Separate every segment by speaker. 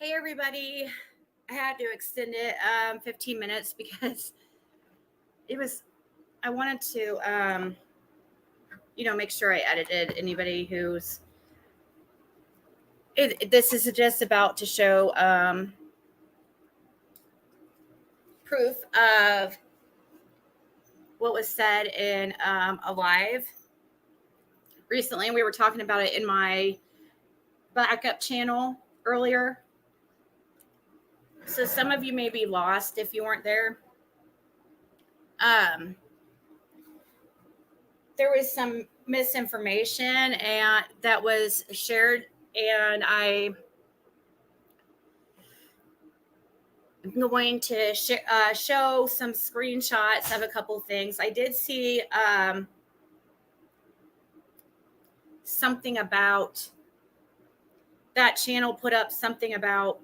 Speaker 1: Hey everybody. I had to extend it 15 minutes because it was I wanted to make sure I edited anybody who's this is just about to show proof of what was said in a live recently. We were talking about it in my backup channel earlier. So some of you may be lost if you weren't there. There was some misinformation and that was shared, and I'm going to show some screenshots of a couple things. I did see something about that channel put up something about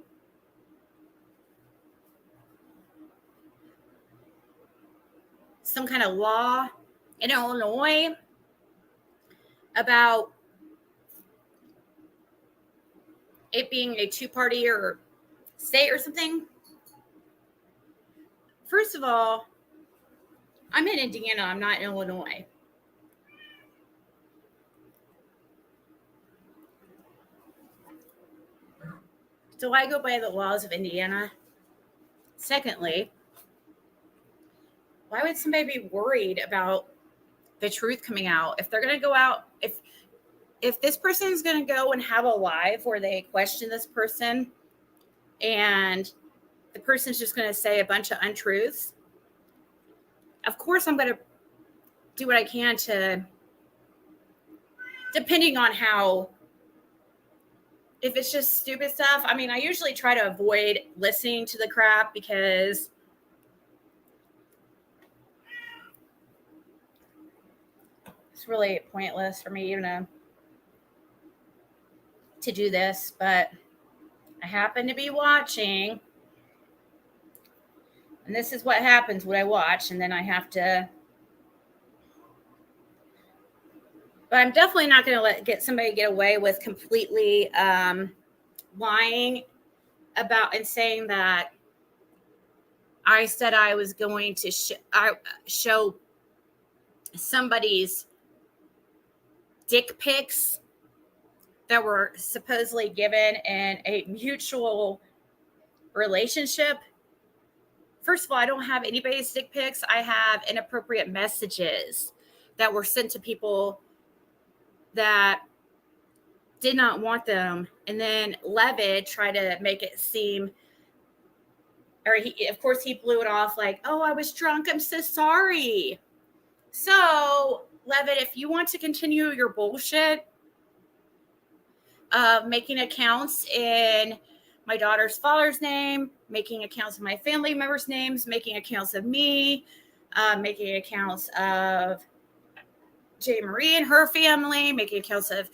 Speaker 1: some kind of law in Illinois about it being a two-party or state or something. First of all, I'm in Indiana. I'm not in Illinois. So I go by the laws of Indiana. Secondly, why would somebody be worried about the truth coming out? If they're going to go out, if this person is going to go and have a live where they question this person and the person's just going to say a bunch of untruths, of course I'm going to do what I can to, depending on how, if it's just stupid stuff. I mean, I usually try to avoid listening to the crap because it's really pointless for me even to do this, but I happen to be watching, and this is what happens when I watch, and then I have to, but I'm definitely not going to get somebody get away with completely lying about and saying that I said I was going to show somebody's dick pics that were supposedly given in a mutual relationship. First of all, I don't have anybody's dick pics. I have inappropriate messages that were sent to people that did not want them. And then Levitt tried to make it seem, or of course he blew it off like, oh, I was drunk. I'm so sorry. So Levitt, if you want to continue your bullshit of making accounts in my daughter's father's name, making accounts of my family members' names, making accounts of me, making accounts of J. Marie and her family, making accounts of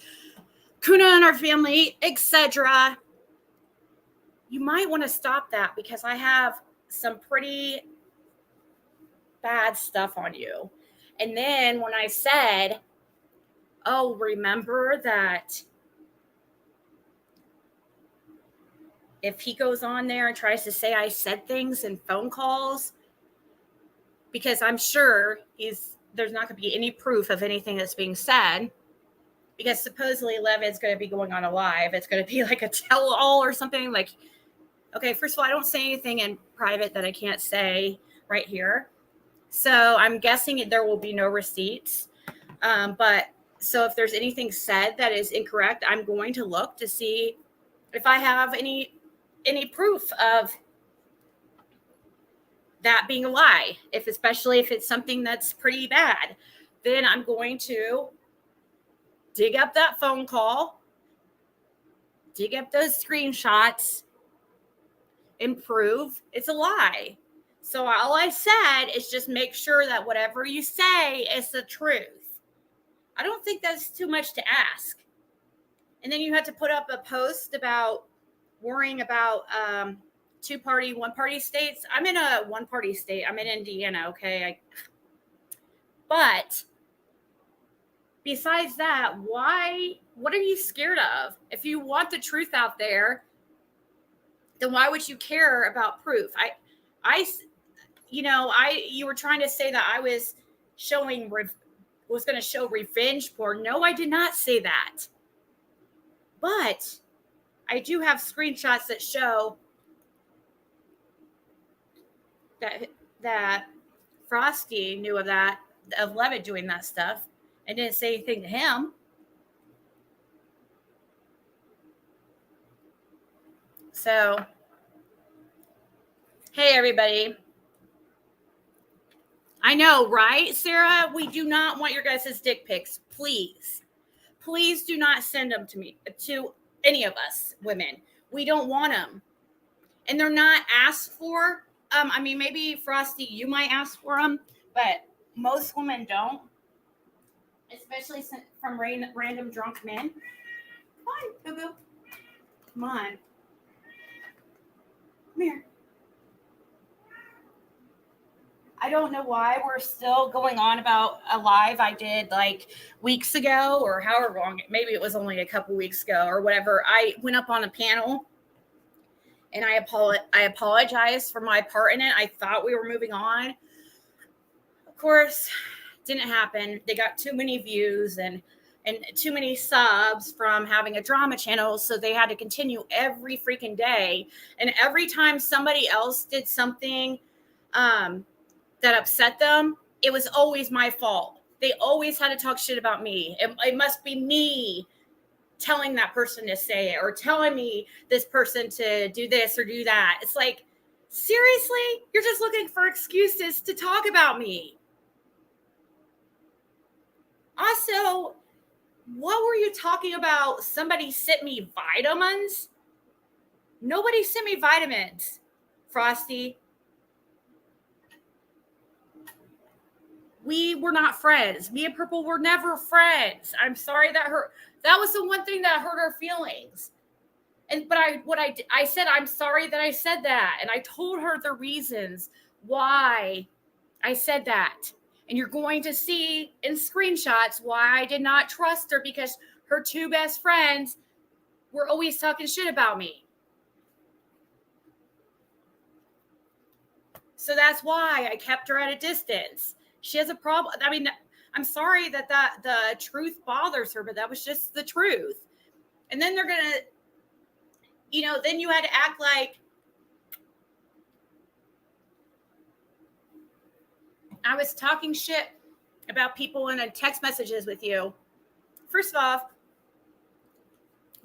Speaker 1: Kuna and her family, etc. You might want to stop that because I have some pretty bad stuff on you. And then when I said, oh, remember that if he goes on there and tries to say I said things in phone calls, because I'm sure there's not going to be any proof of anything that's being said, because supposedly Levitt's going to be going on a live. It's going to be like a tell-all or something. Like, okay, first of all, I don't say anything in private that I can't say right here. So I'm guessing there will be no receipts. But so if there's anything said that is incorrect, I'm going to look to see if I have any proof of that being a lie, especially if it's something that's pretty bad. Then I'm going to dig up that phone call, dig up those screenshots, and prove it's a lie. So all I said is just make sure that whatever you say is the truth. I don't think that's too much to ask. And then you have to put up a post about worrying about two-party, one-party states. I'm in a one-party state. I'm in Indiana, okay? But besides that, what are you scared of? If you want the truth out there, then why would you care about proof? You were trying to say that I was was going to show revenge porn. No, I did not say that. But I do have screenshots that show that Frosty knew of Levitt doing that stuff and didn't say anything to him. So, hey, everybody. I know, right, Sarah? We do not want your guys' dick pics. Please. Please do not send them to me, to any of us women. We don't want them. And they're not asked for. Maybe Frosty, you might ask for them, but most women don't. Especially from random drunk men. Come on, boo-boo. Come on. Come here. I don't know why we're still going on about a live I did like weeks ago or however long. Maybe it was only a couple weeks ago or whatever. I went up on a panel and I apologize for my part in it. I thought we were moving on. Of course, didn't happen. They got too many views and too many subs from having a drama channel, so they had to continue every freaking day. And every time somebody else did something that upset them, it was always my fault. They always had to talk shit about me. It must be me telling that person to say it or telling me this person to do this or do that. It's like, seriously? You're just looking for excuses to talk about me. Also, what were you talking about? Somebody sent me vitamins? Nobody sent me vitamins, Frosty. We were not friends. Me and Purple were never friends. I'm sorry that was the one thing that hurt her feelings. But I said, I'm sorry that I said that. And I told her the reasons why I said that. And you're going to see in screenshots why I did not trust her, because her two best friends were always talking shit about me. So that's why I kept her at a distance. She has a problem. I mean, I'm sorry that the truth bothers her, but that was just the truth. And then they're going to, then you had to act like I was talking shit about people in a text messages with you. First off,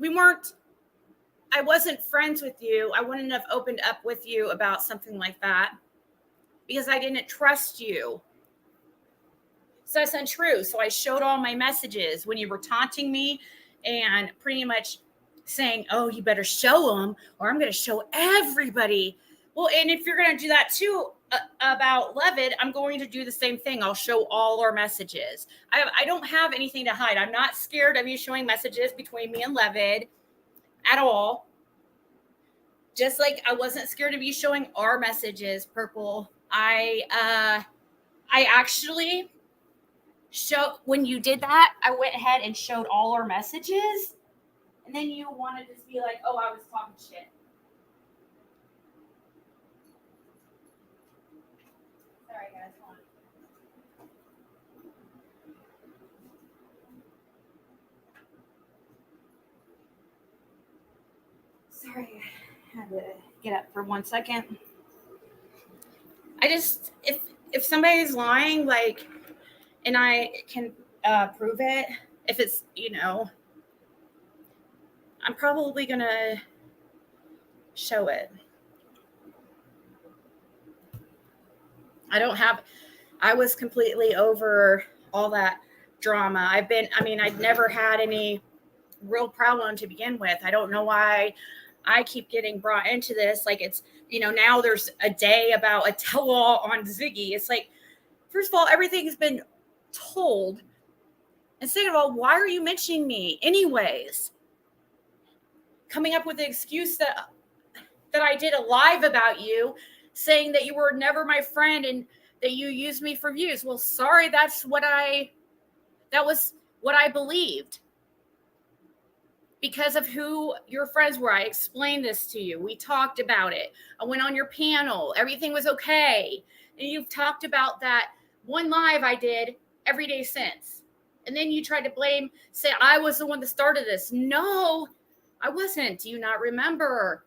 Speaker 1: I wasn't friends with you. I wouldn't have opened up with you about something like that because I didn't trust you. So that's untrue. So I showed all my messages when you were taunting me and pretty much saying, oh, you better show them or I'm going to show everybody. Well, and if you're going to do that too about Levitt, I'm going to do the same thing. I'll show all our messages. I don't have anything to hide. I'm not scared of you showing messages between me and Levitt at all. Just like I wasn't scared of you showing our messages, Purple. I actually... when you did that, I went ahead and showed all our messages, and then you wanted to just be like, oh, I was talking shit. Sorry, guys. Hold on. Sorry, I had to get up for 1 second. If somebody's lying, like, and I can prove it, if it's, I'm probably going to show it. I was completely over all that drama. I'd never had any real problem to begin with. I don't know why I keep getting brought into this. Like it's, now there's a day about a tell-all on Ziggy. It's like, first of all, everything's been told. And second of all, why are you mentioning me anyways? Coming up with the excuse that I did a live about you, saying that you were never my friend and that you used me for views. Well, sorry, that was what I believed. because of who your friends were. I explained this to you. We talked about it. I went on your panel. Everything was okay. And you've talked about that one live I did every day since. And then you tried to say I was the one that started this. No, I wasn't. Do you not remember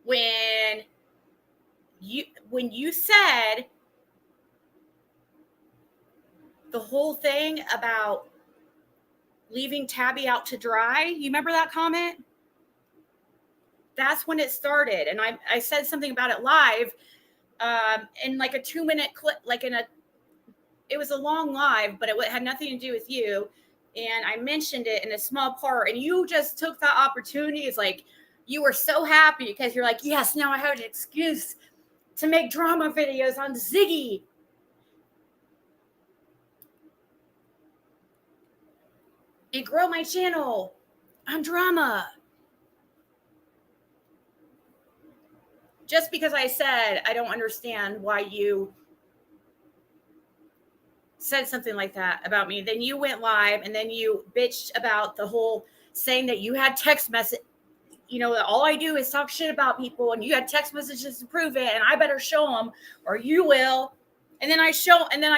Speaker 1: when you said the whole thing about leaving Tabby out to dry? You remember that comment? That's when it started. And I said something about it live in like a 2-minute clip, it was a long live, but it had nothing to do with you. And I mentioned it in a small part, and you just took that opportunity. It's like you were so happy because you're like, yes, now I have an excuse to make drama videos on Ziggy. And grow my channel on drama. Just because I said I don't understand why you said something like that about me. Then you went live and then you bitched about the whole saying that you had text message. You know, all I do is talk shit about people, and you had text messages to prove it, and I better show them, or you will. And then I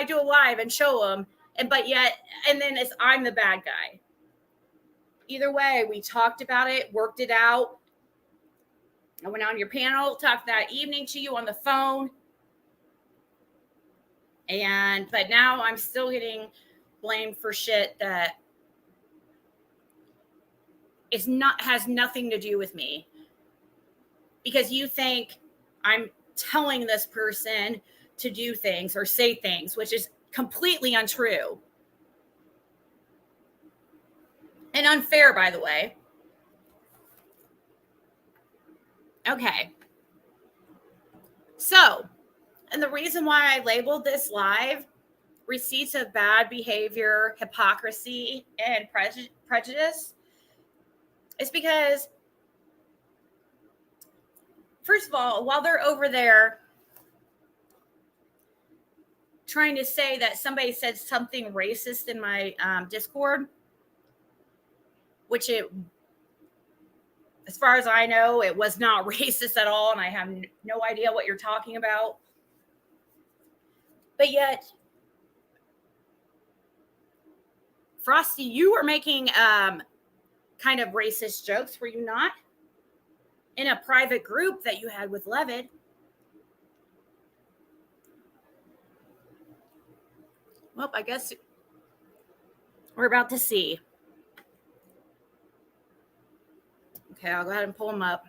Speaker 1: do a live and show them, and then I'm the bad guy. Either way, we talked about it, worked it out. I went on your panel, talked that evening to you on the phone. But now I'm still getting blamed for shit that has nothing to do with me. Because you think I'm telling this person to do things or say things, which is completely untrue. And unfair, by the way. Okay. So, and the reason why I labeled this live Receipts of Bad Behavior, Hypocrisy, and Prejudice is because, first of all, while they're over there trying to say that somebody said something racist in my Discord, which as far as I know, it was not racist at all, and I have no idea what you're talking about. But yet, Frosty, you were making kind of racist jokes, were you not? In a private group that you had with Levitt. Well, I guess we're about to see. Okay, I'll go ahead and pull them up.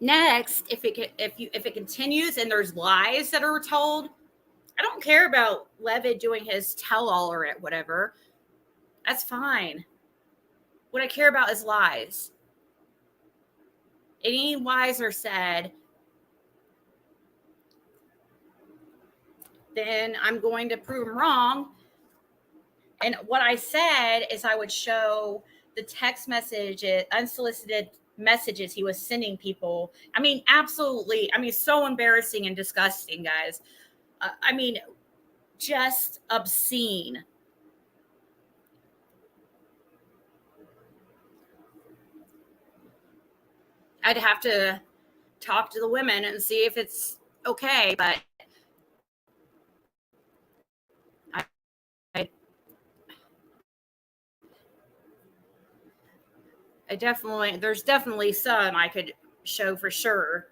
Speaker 1: Next, if it continues and there's lies that are told, I don't care about Levitt doing his tell-all or whatever. That's fine. What I care about is lies. Any lies are said, then I'm going to prove them wrong. And what I said is I would show the text messages, unsolicited messages he was sending people. I mean, absolutely. I mean, so embarrassing and disgusting, guys. I mean, just obscene. I'd have to talk to the women and see if it's okay, but there's definitely some I could show for sure.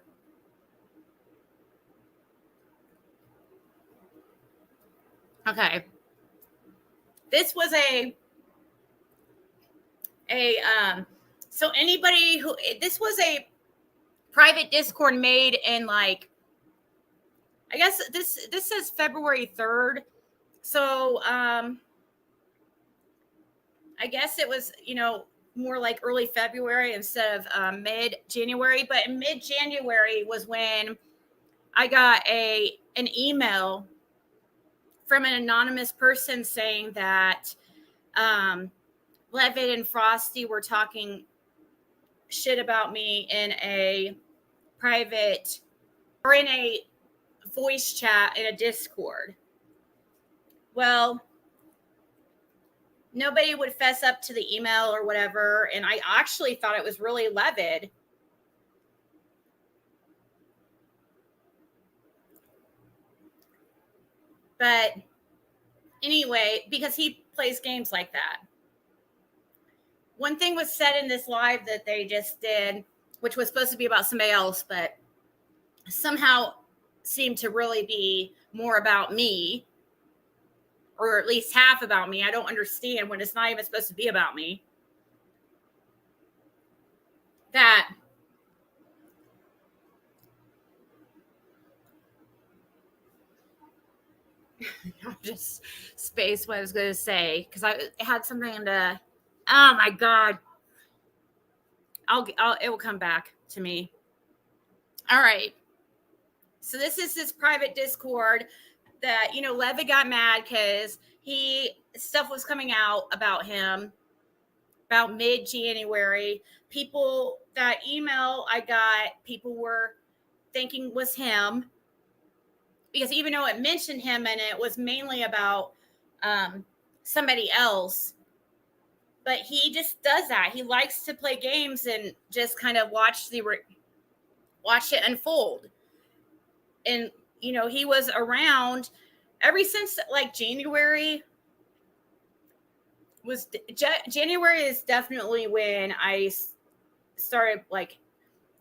Speaker 1: Okay. This was so anybody this was a private Discord made in I guess this says February 3rd. So I guess it was, more like early February instead of mid-January. But in mid-January was when I got an email from an anonymous person saying that Levitt and Frosty were talking shit about me in a private or in a voice chat in a Discord. Well, nobody would fess up to the email or whatever. And I actually thought it was really Levitt. But anyway, because he plays games like that. One thing was said in this live that they just did, which was supposed to be about somebody else, but somehow seemed to really be more about me, or at least half about me. I don't understand when it's not even supposed to be about me. That just space what I was going to say, because I had something to. Oh my god! It will come back to me. All right. So this private Discord that Levitt got mad because stuff was coming out about him about mid-January. People, that email I got, people were thinking was him, because even though it mentioned him and it was mainly about somebody else, but he just does that. He likes to play games and just kind of watch it unfold. And he was around ever since like January. January is definitely when I started like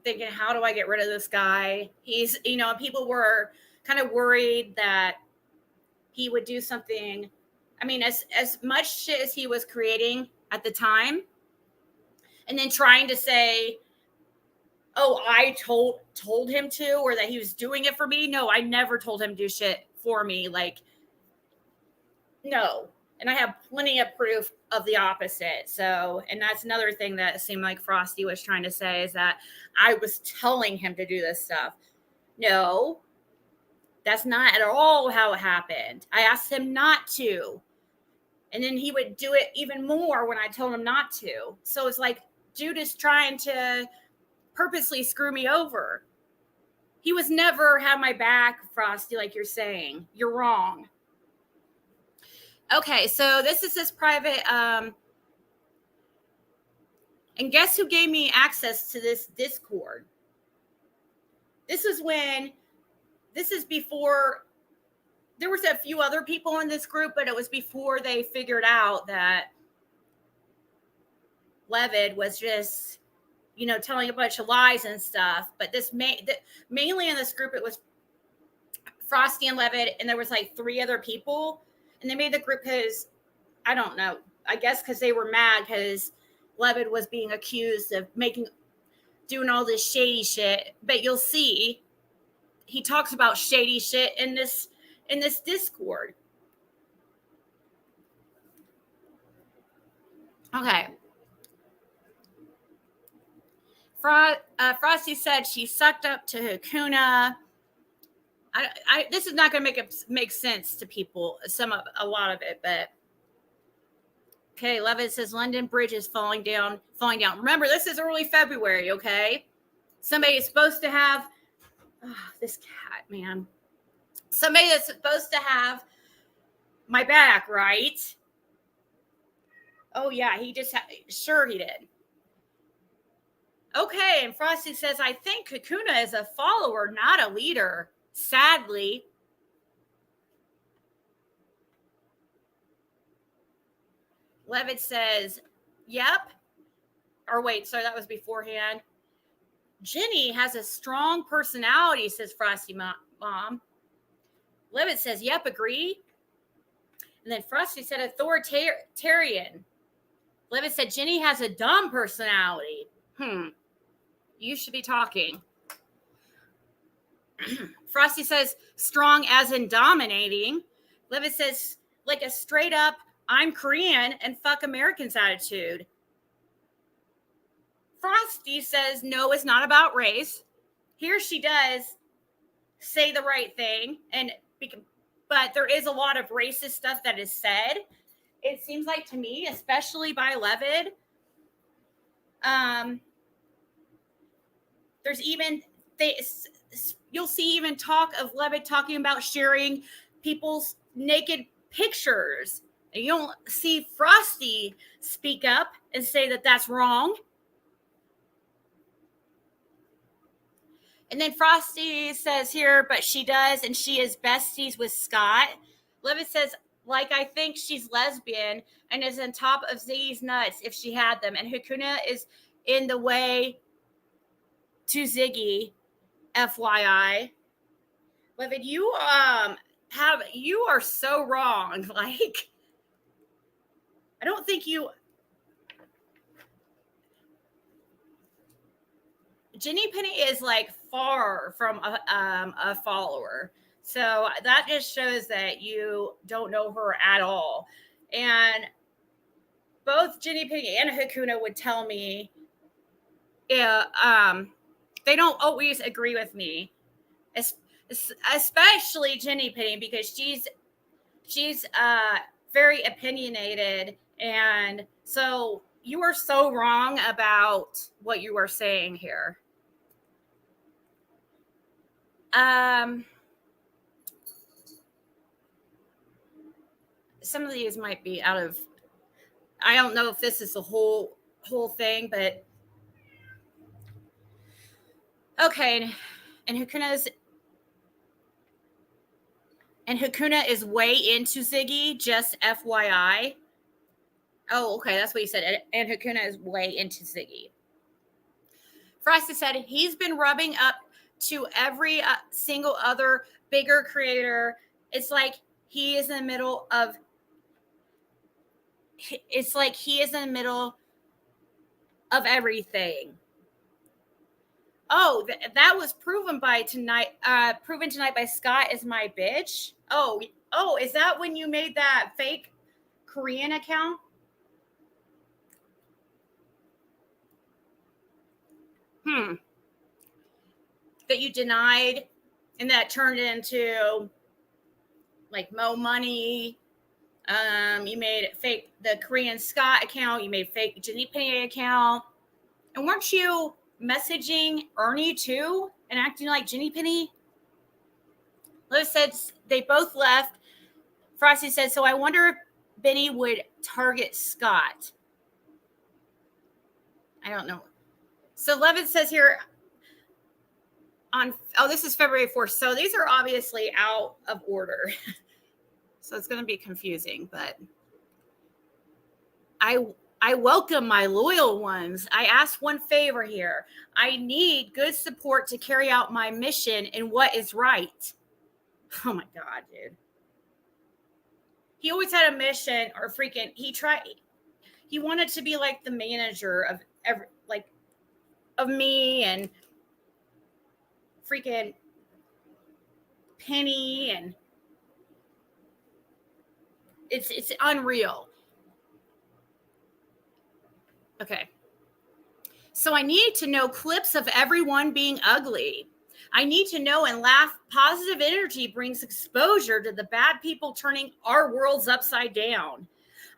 Speaker 1: thinking, how do I get rid of this guy? He's, people were kind of worried that he would do something. I mean, as much shit as he was creating at the time, and then trying to say, oh, I told him to, or that he was doing it for me. No, I never told him to do shit for me. Like, no. And I have plenty of proof of the opposite. So, and that's another thing that seemed like Frosty was trying to say, is that I was telling him to do this stuff. No, that's not at all how it happened. I asked him not to. And then he would do it even more when I told him not to. So it's like, dude is trying to purposely screw me over. He was never had my back, Frosty, like you're saying. You're wrong. Okay, so this is this private, and guess who gave me access to this Discord? This is before, there was a few other people in this group, but it was before they figured out that Levitt was just, telling a bunch of lies and stuff. But mainly in this group, it was Frosty and Levitt, and there was like 3 other people. And they made the group because, I don't know, I guess because they were mad because Levitt was being accused of doing all this shady shit. But you'll see, he talks about shady shit in this Discord. Okay. Frosty said she sucked up to Hakuna. This is not going to make sense to people, a lot of it, but okay. Levitt says London Bridge is falling down. Remember, this is early February, okay? Somebody is supposed to have this cat, man. Somebody that's supposed to have my back, right? Oh yeah, sure he did. Okay, and Frosty says, I think Hakuna is a follower, not a leader. Sadly. Levitt says, yep. Or wait, sorry, that was beforehand. Jenny has a strong personality, says Frosty Mom. Levitt says, yep, agree. And then Frosty said authoritarian. Levitt said, Jenny has a dumb personality. You should be talking. Frosty says, strong as in dominating. Levitt says, like a straight up, I'm Korean and fuck Americans attitude. Frosty says, no, it's not about race. Here she does say the right thing, but there is a lot of racist stuff that is said. It seems like to me, especially by Levitt. There's even you'll see even talk of Levitt talking about sharing people's naked pictures. And you don't see Frosty speak up and say that that's wrong. And then Frosty says here, but she does, and she is besties with Scott. Levitt says, like, I think she's lesbian and is on top of Ziggy's nuts if she had them. And Hakuna is in the way to Ziggy, FYI. Levitt, you are so wrong. Like, I don't think you. Jenny Penny is like far from a follower. So that just shows that you don't know her at all. And both Jenny Penny and Hakuna would tell me, yeah, they don't always agree with me, especially Jenny Penny, because she's very opinionated, and so you are so wrong about what you are saying here. Some of these might be out of. I don't know if this is the whole thing, but okay. And Hakuna is way into Ziggy, just FYI. Oh, okay, that's what he said. And Hakuna is way into Ziggy. Frosty said he's been rubbing up to every single other bigger creator. It's like he is in the middle of. It's like he is in the middle of everything. Oh, that was proven tonight by Scott is my bitch. Oh, is that when you made that fake Korean account? That you denied, and that turned into like Mo Money. You made fake the Korean Scott account. You made fake Jenny Penny account. And weren't you messaging Ernie too and acting like Jenny Penny? Liz said they both left. Frosty said, so I wonder if Benny would target Scott. I don't know. So Levin says here this is February 4th. So these are obviously out of order. So it's going to be confusing, but I welcome my loyal ones. I ask one favor here. I need good support to carry out my mission in what is right. Oh my God, dude. He always had a mission, or freaking, he wanted to be like the manager of of me and freaking Penny, and it's unreal. Okay. So I need to know clips of everyone being ugly. I need to know and laugh. Positive energy brings exposure to the bad people turning our worlds upside down.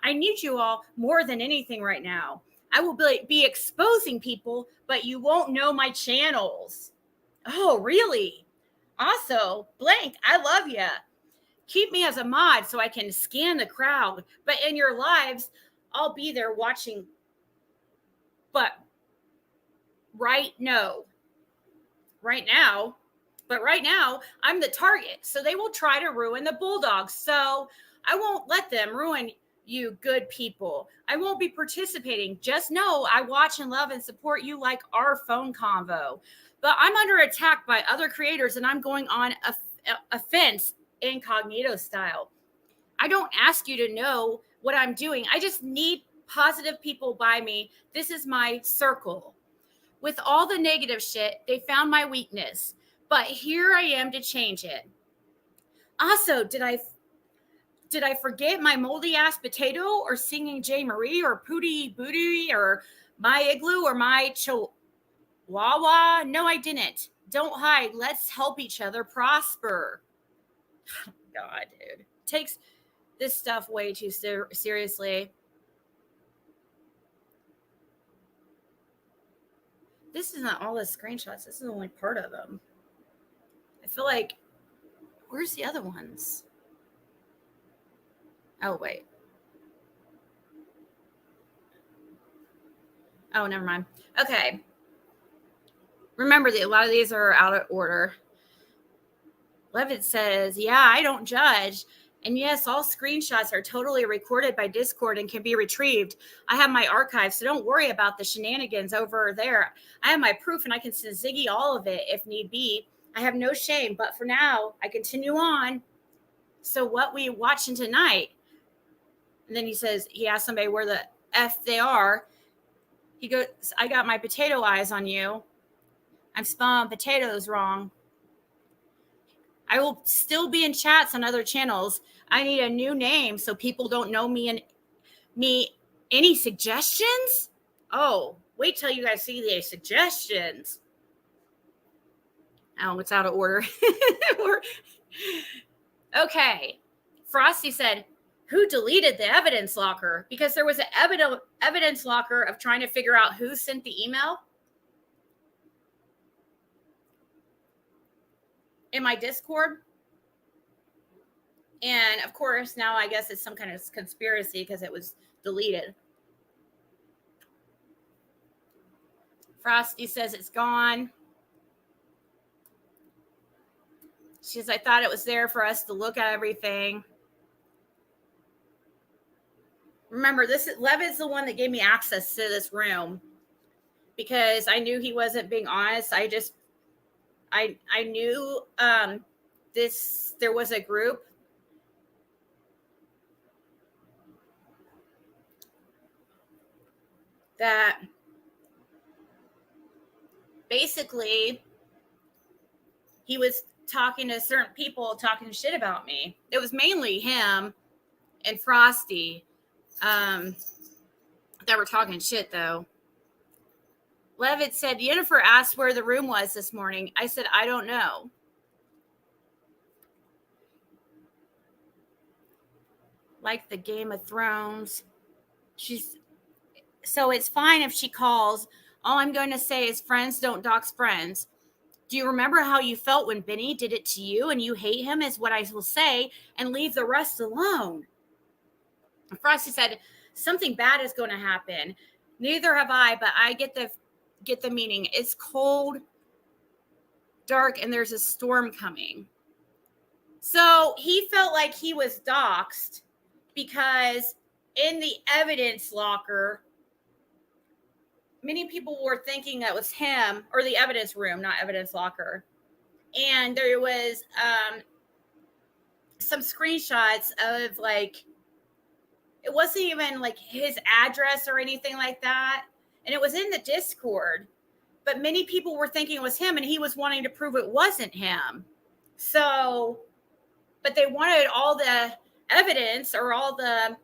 Speaker 1: I need you all more than anything right now. I will be exposing people, but you won't know my channels. Oh, really? Also, blank, I love ya. Keep me as a mod so I can scan the crowd, but in your lives, I'll be there watching. But right now, I'm the target. So they will try to ruin the Bulldogs. So I won't let them ruin you, good people. I won't be participating. Just know I watch and love and support you like our phone convo. But I'm under attack by other creators, and I'm going on offense incognito style. I don't ask you to know what I'm doing. I just need positive people by me. This is my circle. With all the negative shit, they found my weakness. But here I am to change it. Also, did I forget my moldy ass potato, or singing J. Marie, or Pootie Booty, or my igloo, or my chihuahua? No, I didn't. Don't hide. Let's help each other prosper. God, dude. Takes this stuff way too seriously. This isn't all the screenshots. This is only part of them. I feel like, where's the other ones? Oh, wait. Oh, never mind. Okay. Remember that a lot of these are out of order. Levitt says, yeah, I don't judge. And yes, all screenshots are totally recorded by Discord and can be retrieved. I have my archive, so don't worry about the shenanigans over there. I have my proof and I can send Ziggy all of it if need be. I have no shame, but for now, I continue on. So what we watching tonight? And then he asked somebody where the F they are. He goes, I got my potato eyes on you. I'm spelling potatoes wrong. I will still be in chats on other channels. I need a new name so people don't know me. And me, any suggestions? Oh, wait till you guys see the suggestions. Oh, it's out of order. Okay. Frosty said, who deleted the evidence locker? Because there was an evidence locker of trying to figure out who sent the email in my Discord. And of course, now I guess it's some kind of conspiracy because it was deleted. Frosty says it's gone. She says, I thought it was there for us to look at everything. Remember, Levitt's the one that gave me access to this room because I knew he wasn't being honest. I knew there was a group that basically he was talking to certain people, talking shit about me. It was mainly him and Frosty that were talking shit, though. Levitt said, Yennefer asked where the room was this morning. I said, I don't know. Like the Game of Thrones. So it's fine if she calls. All I'm going to say is friends don't dox friends. Do you remember how you felt when Benny did it to you and you hate him is what I will say and leave the rest alone? And Frosty said, something bad is going to happen. Neither have I, but I get the meaning. It's cold, dark, and there's a storm coming. So he felt like he was doxxed because in the evidence locker, many people were thinking that was him, or the evidence room, not evidence locker. And there was some screenshots of like, it wasn't even like his address or anything like that. And it was in the Discord, but many people were thinking it was him and he was wanting to prove it wasn't him. So, but they wanted all the evidence or all the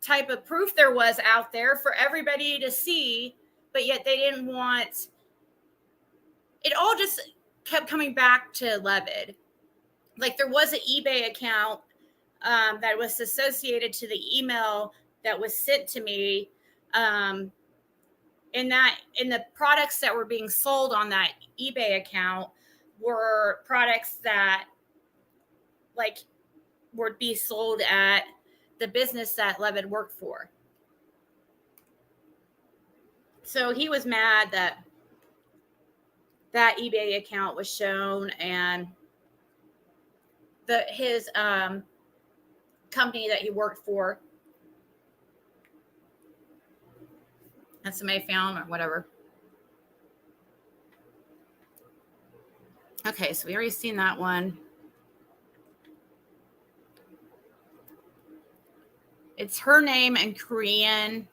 Speaker 1: type of proof there was out there for everybody to see, but yet they didn't want it. All just kept coming back to Levitt. Like there was an eBay account that was associated to the email that was sent to me, in the products that were being sold on that eBay account were products that like would be sold at the business that Levitt worked for. So he was mad that eBay account was shown and his company that he worked for that somebody found or whatever. Okay, so we already seen that one. It's her name in Korean.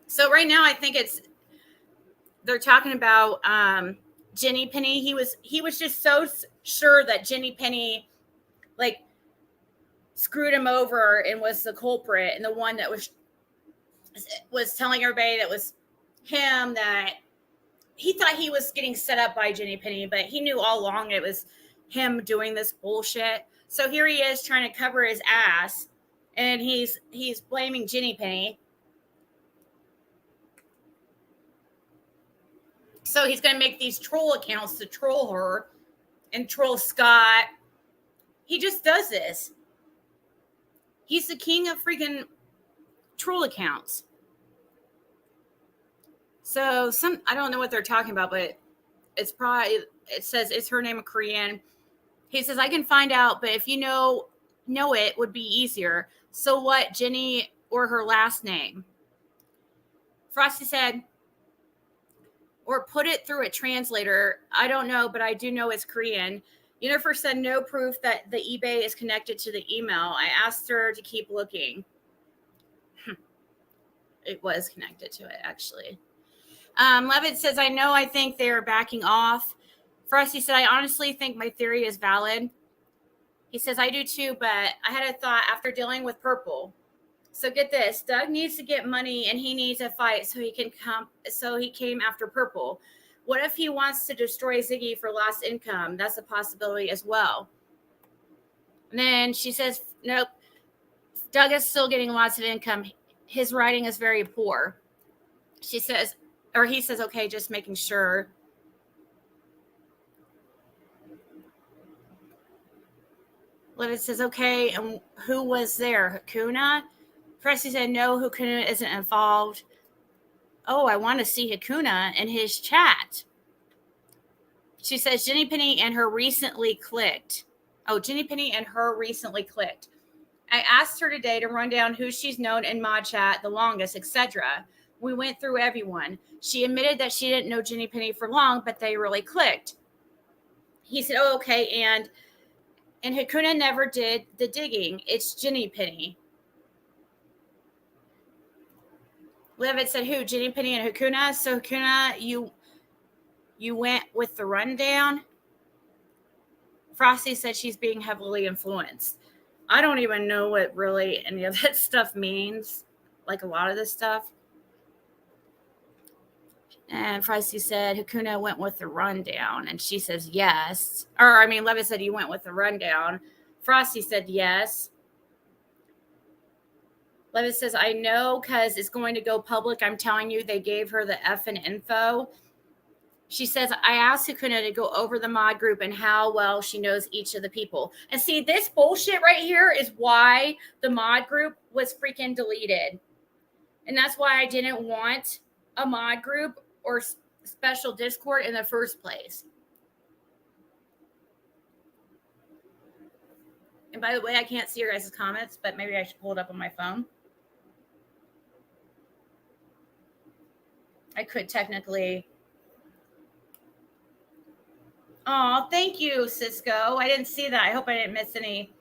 Speaker 1: So right now I think they're talking about Jenny Penny. He was just so sure that Jenny Penny like screwed him over and was the culprit and the one that was telling everybody that was him, that he thought he was getting set up by Jenny Penny, but he knew all along it was him doing this bullshit. So here he is trying to cover his ass and he's blaming Jenny Penny. So he's going to make these troll accounts to troll her and troll Scott. He just does this. He's the king of freaking troll accounts. So I don't know what they're talking about, but it says, is her name a Korean? He says, I can find out, but if you know it would be easier. So what, Jenny or her last name? Frosty said, or put it through a translator. I don't know, but I do know it's Korean. Jennifer said no proof that the eBay is connected to the email. I asked her to keep looking. It was connected to it, actually. Levitt says, I think they're backing off. Frosty said, I honestly think my theory is valid. He says, I do too, but I had a thought after dealing with Purple. So get this, Doug needs to get money and he needs a fight so he came after Purple. What if he wants to destroy Ziggy for lost income? That's a possibility as well. And then she says, nope, Doug is still getting lots of income. His writing is very poor. He says, okay, just making sure. Levitt says, okay, and who was there? Hakuna? Frosty said, no, Hakuna isn't involved. Oh, I want to see Hakuna in his chat. She says, Jenny Penny and her recently clicked. Oh, Jenny Penny and her recently clicked. I asked her today to run down who she's known in mod chat the longest, etc. We went through everyone. She admitted that she didn't know Jenny Penny for long, but they really clicked. He said, oh, okay, and Hakuna never did the digging. It's Jenny Penny. Levitt said, who? Jenny Penny and Hakuna? So Hakuna, you went with the rundown? Frosty said she's being heavily influenced. I don't even know what really any of that stuff means. Like a lot of this stuff. And Frosty said Hakuna went with the rundown. And she says yes. Levitt said you went with the rundown. Frosty said yes. Levitt says, I know because it's going to go public. I'm telling you, they gave her the effing info. She says, I asked Hakuna to go over the mod group and how well she knows each of the people. And see, this bullshit right here is why the mod group was freaking deleted. And that's why I didn't want a mod group or special Discord in the first place. And by the way, I can't see your guys' comments, but maybe I should pull it up on my phone. I could technically. Oh, thank you, Cisco. I didn't see that. I hope I didn't miss any.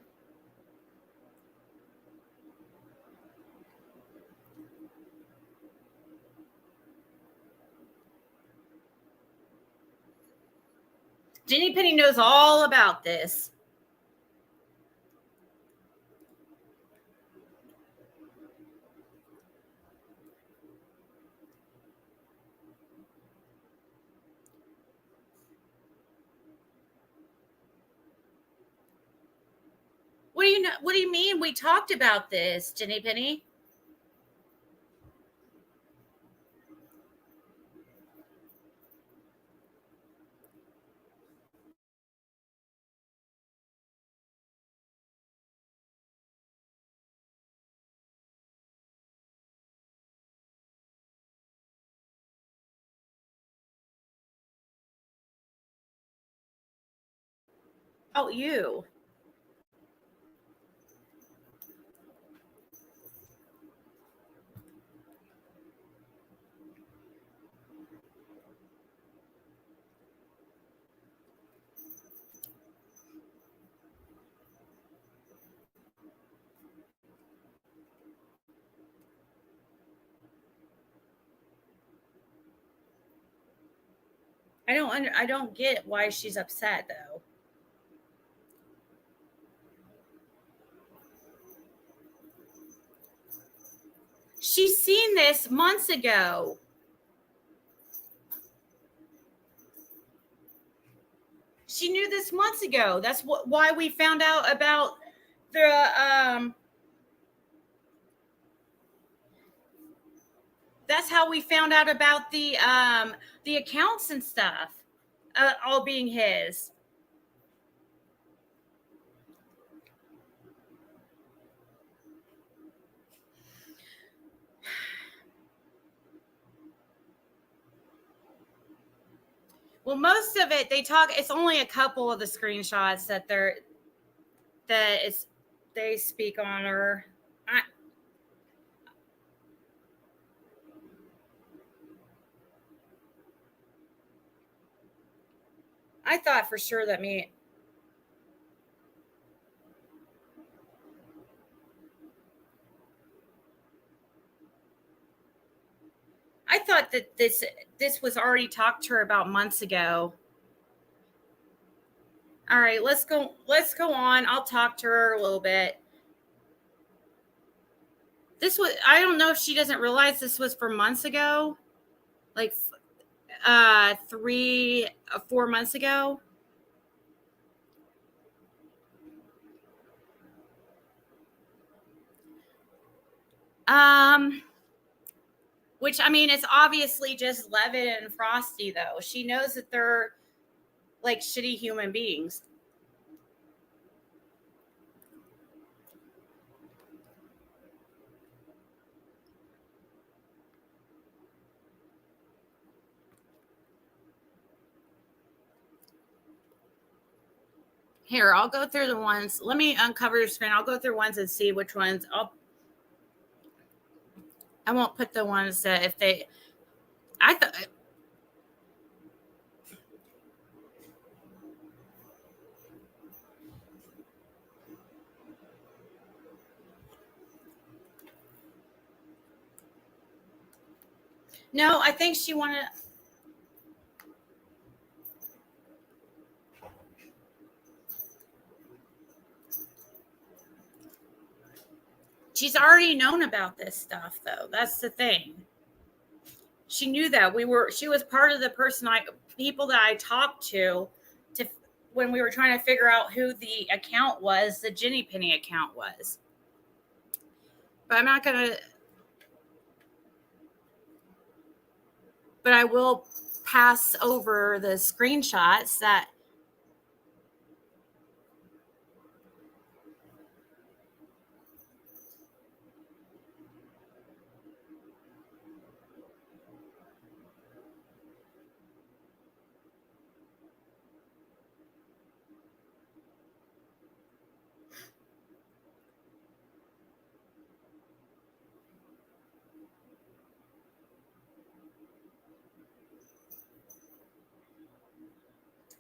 Speaker 1: Jenny Penny knows all about this. What do you mean? We talked about this, Jenny Penny. Oh, you. I don't get why she's upset though. She's seen this months ago. She knew this months ago. That's why we found out about the that's how we found out about the accounts and stuff all being his. Well, most of it they talk. It's only a couple of the screenshots that they speak on her. I thought for sure that I thought that this was already talked to her about months ago. All right, let's go on. I'll talk to her a little bit. This was, I don't know if she doesn't realize this was for months ago. Like 3 or 4 months ago. Which, I mean, it's obviously just Levitt and Frosty, though. She knows that they're like shitty human beings. Here, I'll go through the ones. Let me uncover your screen. I'll go through ones and see which ones. I won't put the ones that if they. I thought. No, I think she wanted. She's already known about this stuff, though. That's the thing. She knew that she was part of the people that I talked to when we were trying to figure out who the account was, the Jenny Penny account was. But I'm not going to, but I will pass over the screenshots that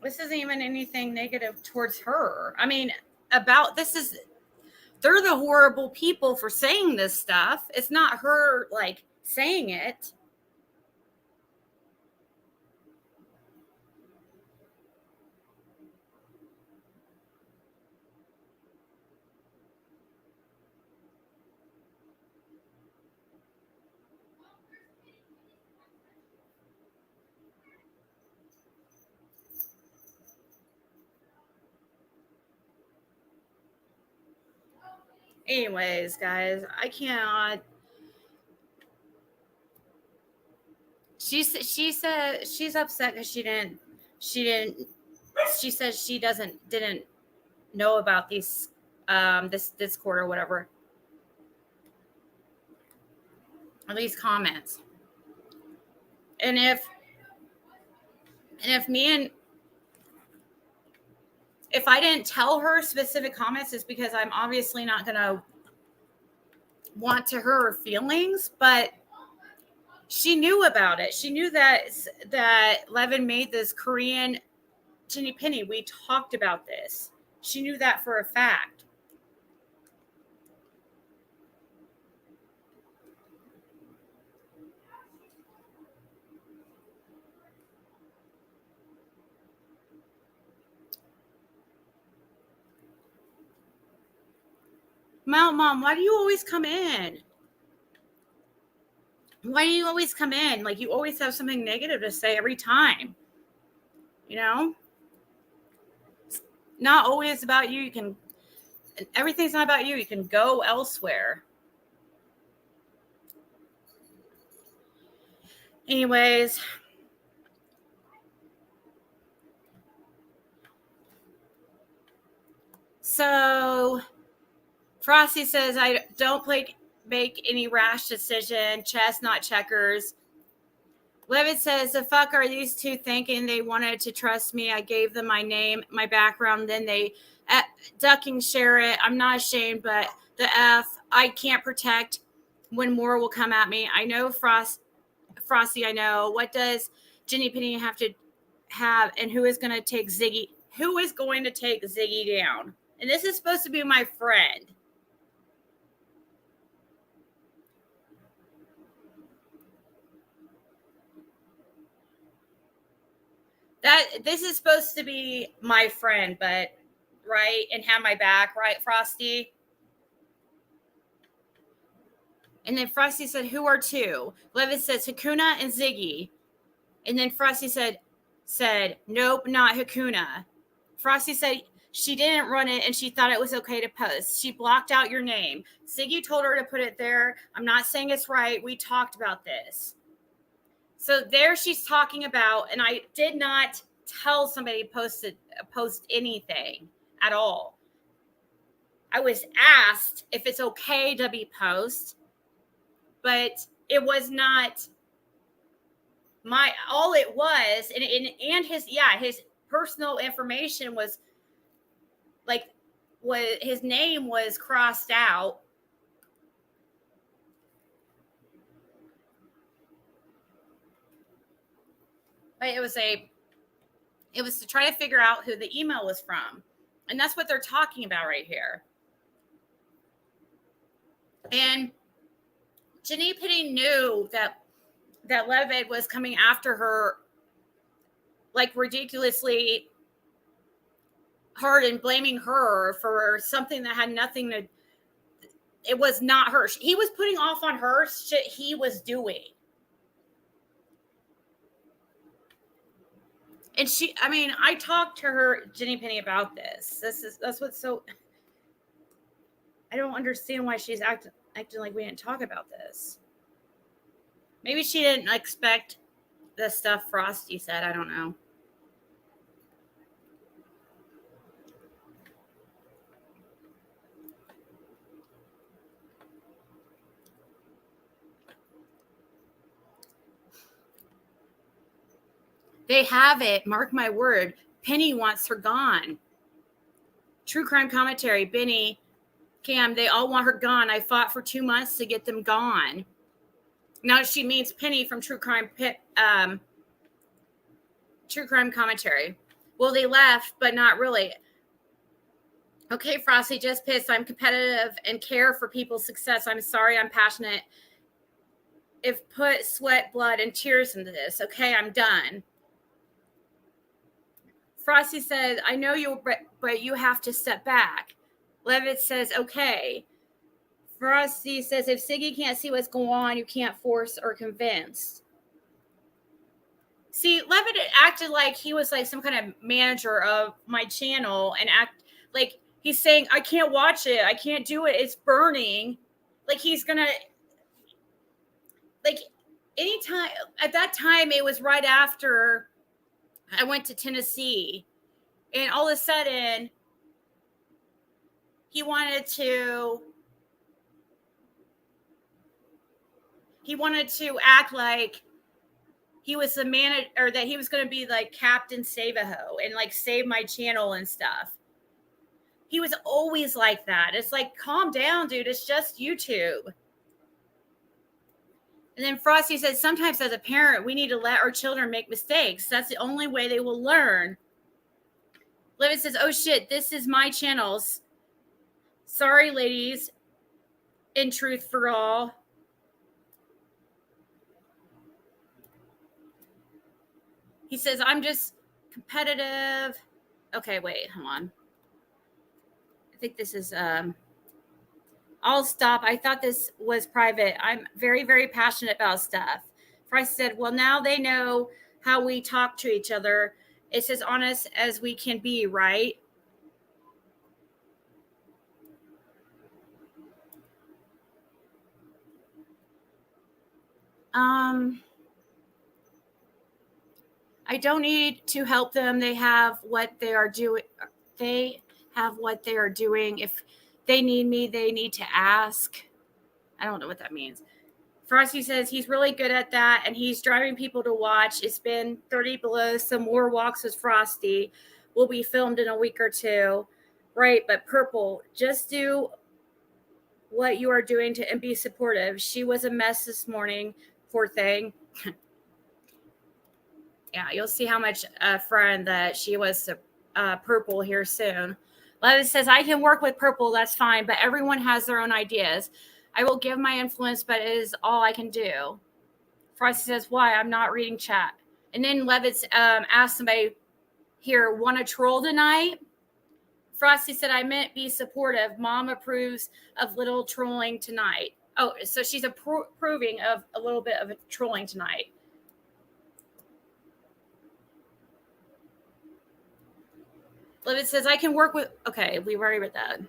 Speaker 1: this isn't even anything negative towards her. I mean, they're the horrible people for saying this stuff. It's not her like saying it. Anyways, guys, I cannot. She said she's upset because she says she didn't know about this Discord or whatever, or these comments. And if I didn't tell her specific comments, it's because I'm obviously not going to want to hurt her feelings, but she knew about it. She knew that Levin made this Korean Jenny Penny. We talked about this. She knew that for a fact. Mom, why do you always come in? Why do you always come in? Like, you always have something negative to say every time. You know? It's not always about you. Everything's not about you. You can go elsewhere. Anyways. So Frosty says, I don't make any rash decision. Chess, not checkers. Levitt says, the fuck are these two thinking? They wanted to trust me. I gave them my name, my background. Then they ducking share it. I'm not ashamed, but the F I can't protect when more will come at me. I know Frosty, I know. What does Jenny Penny have to have? And who is going to take Ziggy? Who is going to take Ziggy down? And this is supposed to be my friend. This is supposed to be my friend, but right, and have my back, right, Frosty? And then Frosty said, who are two? Levitt says Hakuna and Ziggy. And then Frosty said, nope, not Hakuna. Frosty said she didn't run it and she thought it was okay to post. She blocked out your name. Ziggy told her to put it there. I'm not saying it's right. We talked about this. So there she's talking about, and I did not tell somebody to post anything at all. I was asked if it's okay to be post, but it was not all it was, and his personal information was like, his name was crossed out. But it was to try to figure out who the email was from. And that's what they're talking about right here. And Jenny Penny knew that Levitt was coming after her like ridiculously hard and blaming her for something that had nothing to, it was not her. He was putting off on her shit he was doing. And I talked to her, Jenny Penny, about this. That's what's so, I don't understand why she's acting like we didn't talk about this. Maybe she didn't expect the stuff Frosty said. I don't know. They have it. Mark my word. Penny wants her gone. True crime commentary. Benny, Cam, they all want her gone. I fought for 2 months to get them gone. Now she means Penny from True Crime commentary. Well, they left, but not really. Okay, Frosty, just pissed. I'm competitive and care for people's success. I'm sorry. I'm passionate. If put sweat, blood, and tears into this. Okay, I'm done. Frosty said, I know you, but you have to step back. Levitt says, okay. Frosty says, if Ziggy can't see what's going on, you can't force or convince. See, Levitt acted like he was like some kind of manager of my channel and act like he's saying, I can't watch it. I can't do it. It's burning. Like he's going to, like anytime, at that time, it was right after I went to Tennessee. And all of a sudden, he wanted to act like he was the manager, or that he was going to be like Captain Save-A-Ho and like save my channel and stuff. He was always like that. It's like, calm down, dude. It's just YouTube. And then Frosty said, sometimes as a parent, we need to let our children make mistakes. That's the only way they will learn. Levitt says, oh shit, this is my channels. Sorry, ladies. In Truth for All. He says, I'm just competitive. Okay, wait, hold on. I think this is, I'll stop. I thought this was private. I'm very, very passionate about stuff. Frosty said, well, now they know how we talk to each other. It's as honest as we can be, right? I don't need to help them. They have what they are doing. They have what they are doing. If they need me, they need to ask. I don't know what that means. Frosty says he's really good at that, and he's driving people to watch. It's been 30 below. Some more walks with Frosty will be filmed in a week or two. Right, but Purple, just do what you are doing and be supportive. She was a mess this morning, poor thing. Yeah, you'll see how much friend that she was to Purple here soon. Levis says, I can work with Purple, that's fine, but everyone has their own ideas. I will give my influence, but it is all I can do. Frosty says, why? I'm not reading chat. And then Levitz asked somebody here, want to troll tonight? Frosty said, I meant be supportive. Mom approves of little trolling tonight. Oh, so she's approving of a little bit of a trolling tonight. Levitz says, I can work with... Okay, we've already read that.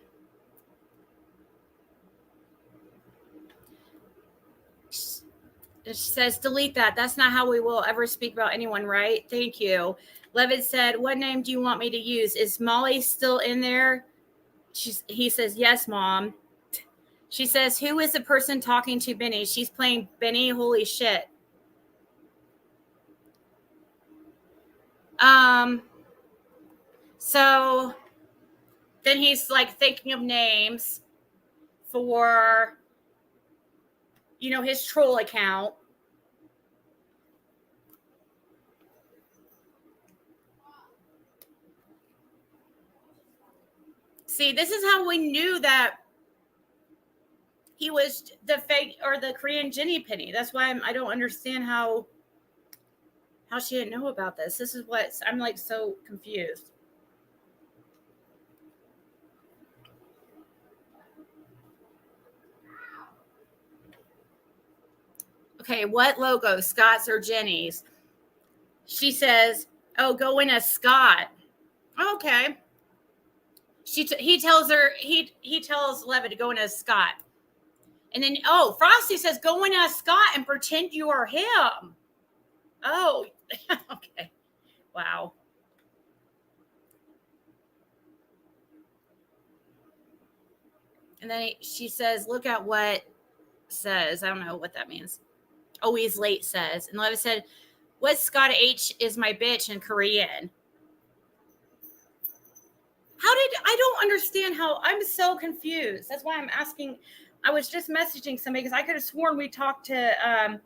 Speaker 1: She says, delete that. That's not how we will ever speak about anyone, right? Thank you. Levitt said, what name do you want me to use? Is Molly still in there? He says, yes, Mom. She says, who is the person talking to Benny? She's playing Benny. Holy shit. So then he's like thinking of names for, his troll account. See, this is how we knew that he was the fake or the Korean Jenny Penny. That's why I don't understand how she didn't know about this. This is what I'm like so confused. Okay, what logo? Scott's or Jenny's? She says, "Oh, go in as Scott." Okay. He tells Levitt to go in as Scott. And then, Frosty says, go in as Scott and pretend you are him. Oh, okay. Wow. And then she says, look at what says. I don't know what that means. Always late says. And Levitt said, what Scott H is my bitch in Korean? I don't understand how, I'm so confused. That's why I'm asking. I was just messaging somebody because I could have sworn we talked to,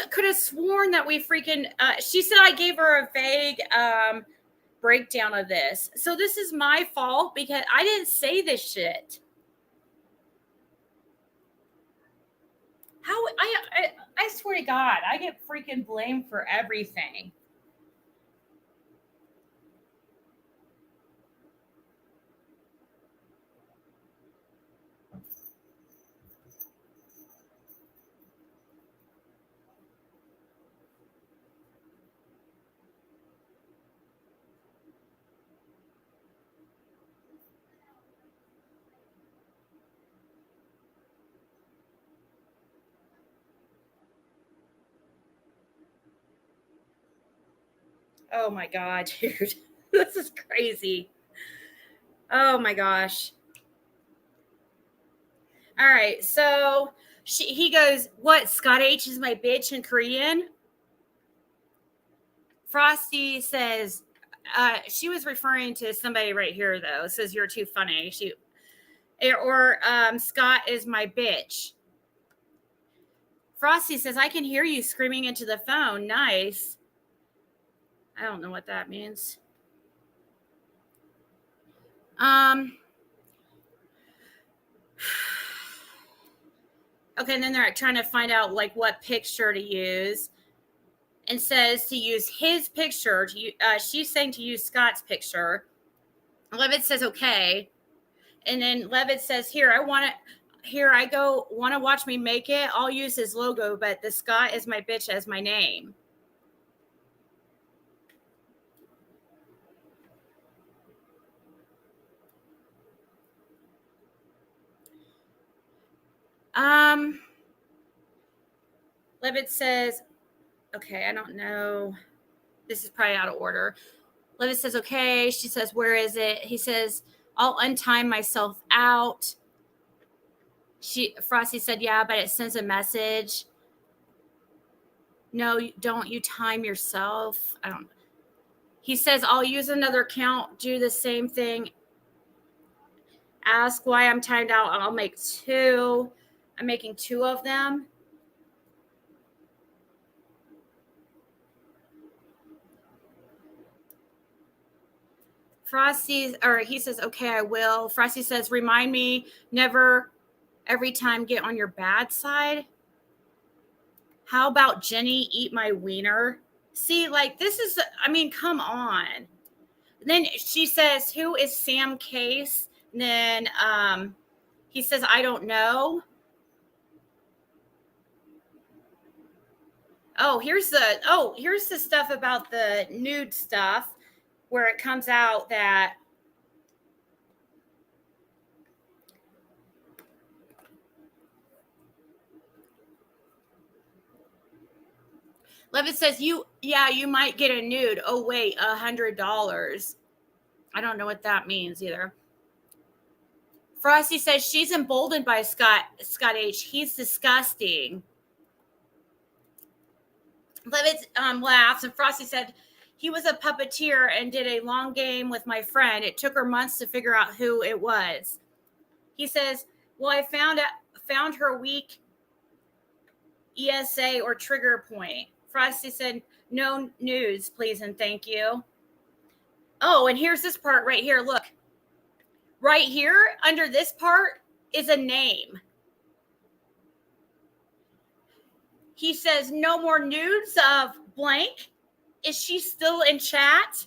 Speaker 1: could have sworn that we freaking, she said I gave her a vague breakdown of this. So this is my fault because I didn't say this shit. How, I swear to God, I get freaking blamed for everything. Oh my God, dude. This is crazy. Oh my gosh. All right. So he goes, what? Scott H is my bitch in Korean? Frosty says, she was referring to somebody right here, though. Says, you're too funny. Scott is my bitch. Frosty says, I can hear you screaming into the phone. Nice. I don't know what that means. Okay, and then they're trying to find out like what picture to use, and says to use his picture. She's saying to use Scott's picture. Levitt says okay, and then Levitt says, "Here, want to watch me make it? I'll use his logo, but the Scott is my bitch as my name." Levitt says, okay, I don't know. This is probably out of order. Levitt says, okay. She says, where is it? He says, I'll untime myself out. Frosty said, yeah, but it sends a message. No, don't you time yourself? I don't. He says, I'll use another account, do the same thing. Ask why I'm timed out. I'll make 2. I'm making 2 of them. He says, okay, I will. Frosty says, remind me, never every time get on your bad side. How about Jenny eat my wiener? See, like, this is, I mean, come on. Then she says, who is Sam Case? And then he says, I don't know. Here's the stuff about the nude stuff where it comes out that Levitt says, you might get a nude. Oh, wait, $100. I don't know what that means either. Frosty says she's emboldened by Scott H. He's disgusting. Levitt laughs, and Frosty said, he was a puppeteer and did a long game with my friend. It took her months to figure out who it was. He says, well, I found her weak ESA or trigger point. Frosty said, no nudes, please and thank you. Oh, and here's this part right here. Look. Right here, under this part, is a name. He says, no more nudes of blank. Is she still in chat?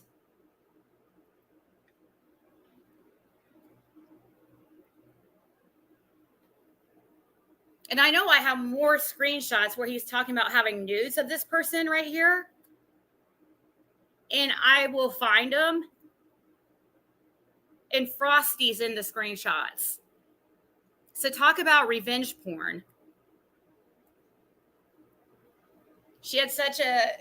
Speaker 1: And I know I have more screenshots where he's talking about having nudes of this person right here. And I will find them. And Frosty's in the screenshots. So talk about revenge porn. She had such a...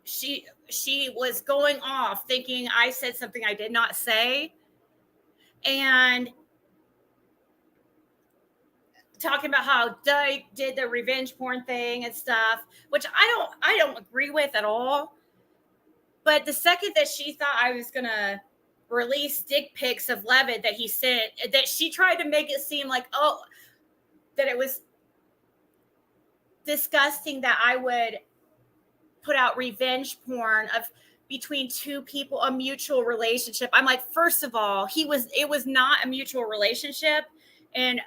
Speaker 1: She was going off thinking I said something I did not say. And talking about how Doug did the revenge porn thing and stuff, which I don't agree with at all. But the second that she thought I was going to release dick pics of Levitt that he sent, that she tried to make it seem like, that it was disgusting that I would put out revenge porn of between 2 people, a mutual relationship. I'm like, first of all, it was not a mutual relationship. And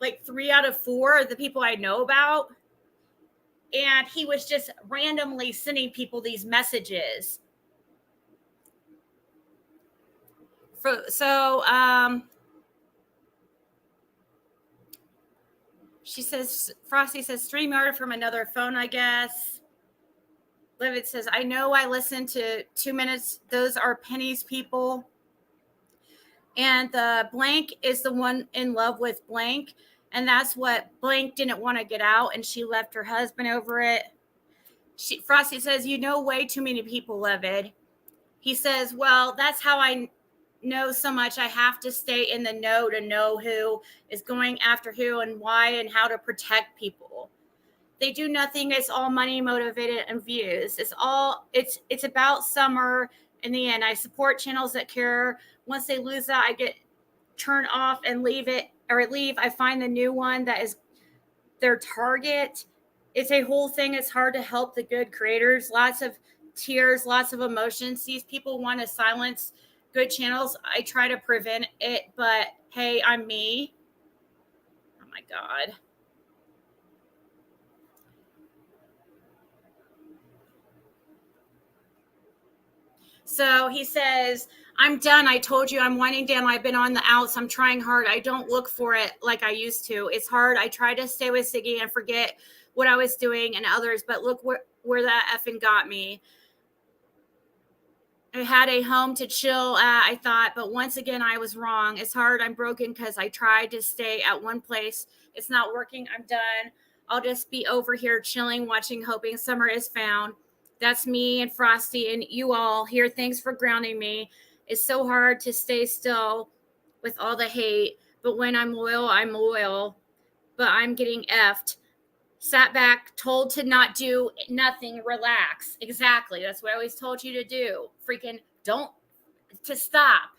Speaker 1: like 3 out of 4 of the people I know about. And he was just randomly sending people these messages. She says, Frosty says, StreamYard from another phone, I guess. Levitt says, I know I listened to 2 minutes. Those are Penny's people. And the blank is the one in love with blank. And that's what blank didn't want to get out. And she left her husband over it. Frosty says, you know way too many people, Levitt. He says, well, that's how I know so much. I have to stay in the know to know who is going after who and why and how to protect people. They do nothing. It's all money motivated and views. It's about Summer. In the end, I support channels that care. Once they lose that, I get turned off and leave. I find the new one that is their target. It's a whole thing. It's hard to help the good creators. Lots of tears, lots of emotions. These people want to silence good channels. I try to prevent it, but hey, I'm me. Oh my God. So he says, I'm done. I told you I'm winding down. I've been on the outs. I'm trying hard. I don't look for it like I used to. It's hard. I try to stay with Ziggy and forget what I was doing and others, but look where that effing got me. I had a home to chill at, I thought, but once again, I was wrong. It's hard. I'm broken because I tried to stay at one place. It's not working. I'm done. I'll just be over here chilling, watching, hoping summer is found. That's me and Frosty and you all here. Thanks for grounding me. It's so hard to stay still with all the hate, but when I'm loyal, I'm loyal. But I'm getting effed. Sat back, told to not do nothing, relax. Exactly. That's what I always told you to do. Freaking don't, to stop.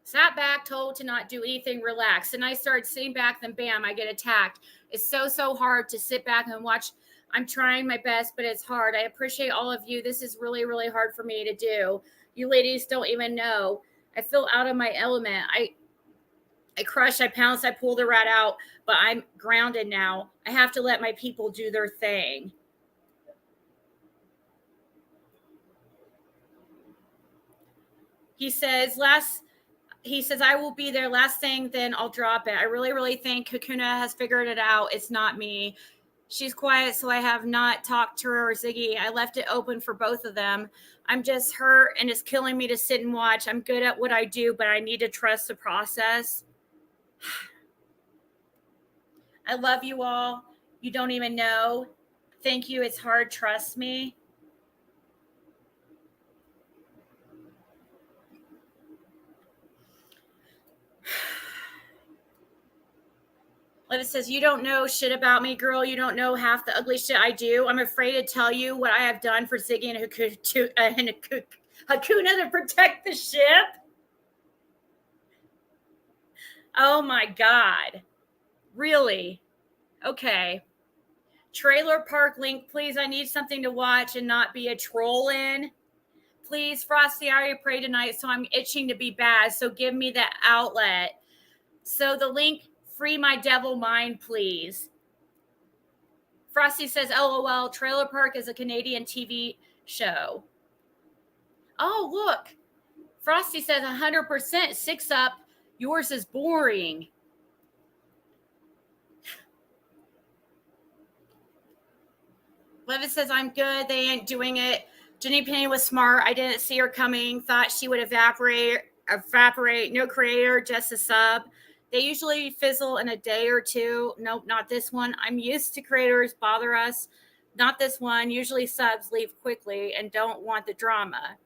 Speaker 1: Sat back, told to not do anything, relax. And I started sitting back, then bam, I get attacked. It's so hard to sit back and watch. I'm trying my best, but it's hard. I appreciate all of you. This is really hard for me to do. You ladies don't even know. I feel out of my element. I crush, I pounce, I pull the rat out, but I'm grounded now. I have to let my people do their thing. He says, I will be there. Last thing, then I'll drop it. I really think Kakuna has figured it out. It's not me. She's quiet, so I have not talked to her or Ziggy. I left it open for both of them. I'm just hurt, and it's killing me to sit and watch. I'm good at what I do, but I need to trust the process. I love you all. You don't even know. Thank you. It's hard. Trust me. Liv says, you don't know shit about me, girl. You don't know half the ugly shit I do. I'm afraid to tell you what I have done for Ziggy and Hakuna to protect the ship. Oh my God. Really? Okay. Trailer park link, please. I need something to watch and not be a troll in. Please, Frosty, I already prayed tonight, so I'm itching to be bad. So give me the outlet. So the link, free my devil mind, please. Frosty says, LOL, Trailer Park is a Canadian TV show. Oh, look. Frosty says 100%, 6 up. Yours is boring. Levis says, I'm good. They ain't doing it. Jenny Penny was smart. I didn't see her coming. Thought she would evaporate. No creator, just a sub. They usually fizzle in a day or two. Nope, not this one. I'm used to creators bother us. Not this one. Usually subs leave quickly and don't want the drama.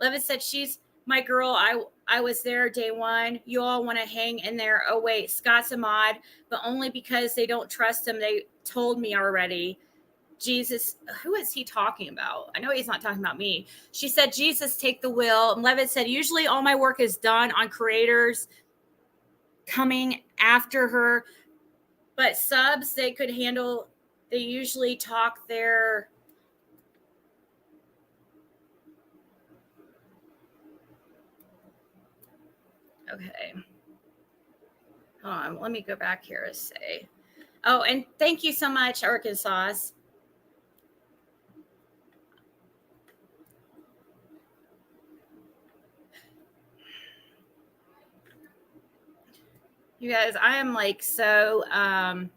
Speaker 1: Levis said, she's my girl. I was there day one. You all want to hang in there. Oh, wait, Scott's a mod, but only because they don't trust him. They told me already. Jesus, who is he talking about? I know he's not talking about me. She said, Jesus, take the wheel. And Levitt said, usually all my work is done on creators coming after her, but subs, they could handle, they usually talk their, okay. Hold on, let me go back here and say, oh, and thank you so much, Arkansas. You guys, I am like so how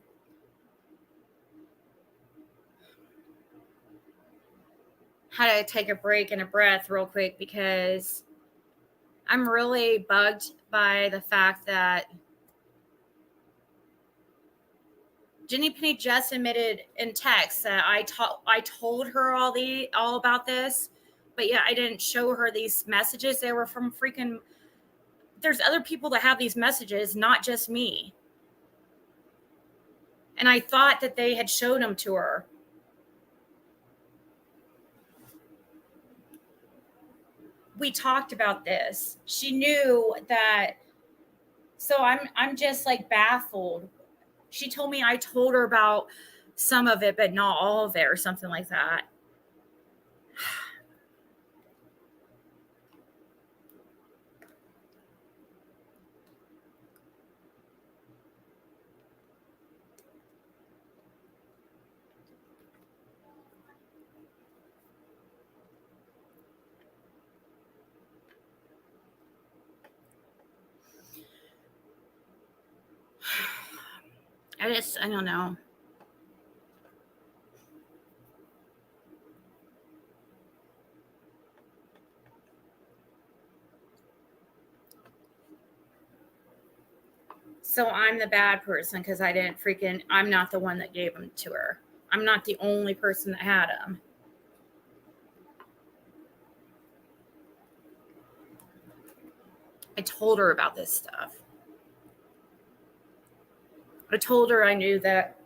Speaker 1: to take a break and a breath real quick because I'm really bugged by the fact that Jenny Penny just admitted in text that I told her all about this, but yeah, I didn't show her these messages. They were from freaking. There's other people that have these messages, not just me. And I thought that they had showed them to her. We talked about this. She knew that. So I'm just like baffled. She told me I told her about some of it, but not all of it or something like that. I don't know. So I'm the bad person because I'm not the one that gave them to her. I'm not the only person that had them. I told her about this stuff. I told her I knew that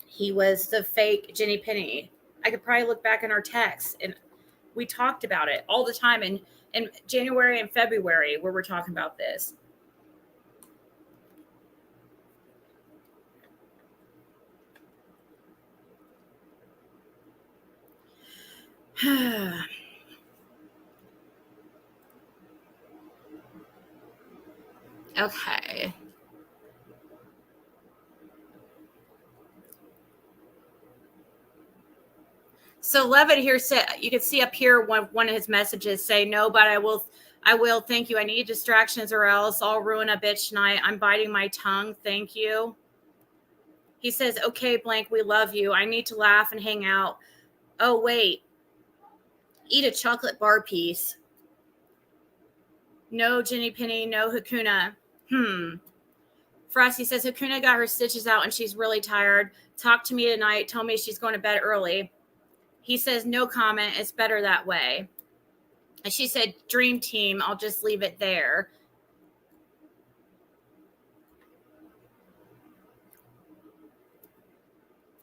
Speaker 1: he was the fake Jenny Penny. I could probably look back in our texts, and we talked about it all the time in January and February where we're talking about this. Okay. So Levitt here said, you can see up here one of his messages say, no, but I will, thank you. I need distractions or else I'll ruin a bitch night. I'm biting my tongue. Thank you. He says, okay, blank, we love you. I need to laugh and hang out. Oh, wait. Eat a chocolate bar piece. No, Jenny Penny, no Hakuna. Frosty says, Hakuna got her stitches out and she's really tired. Talk to me tonight. Tell me she's going to bed early. He says, no comment. It's better that way. And she said, dream team. I'll just leave it there.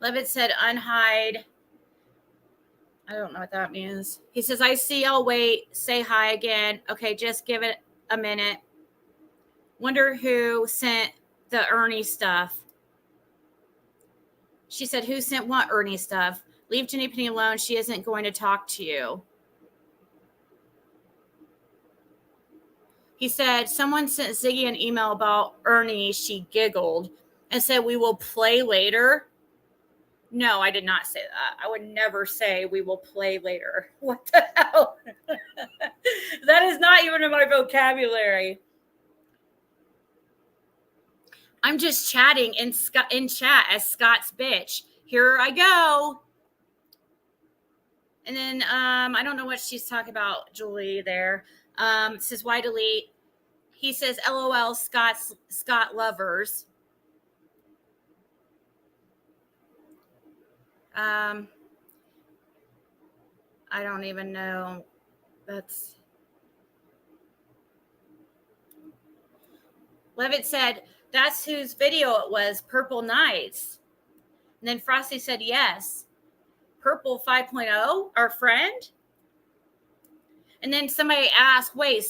Speaker 1: Levitt said, unhide. I don't know what that means. He says, I see. I'll wait. Say hi again. Okay, just give it a minute. Wonder who sent the Ernie stuff. She said, who sent what Ernie stuff? Leave Jenny Penny alone. She isn't going to talk to you. He said, someone sent Ziggy an email about Ernie. She giggled and said, we will play later. No, I did not say that. I would never say we will play later. What the hell? That is not even in my vocabulary. I'm just chatting in chat as Scott's bitch. Here I go. And then I don't know what she's talking about, Julie, there. Says, why delete? He says, LOL, Scott lovers. I don't even know. Levitt said, that's whose video it was, Purple Nights. And then Frosty said, yes. Purple 5.0, our friend? And then somebody asked, wait,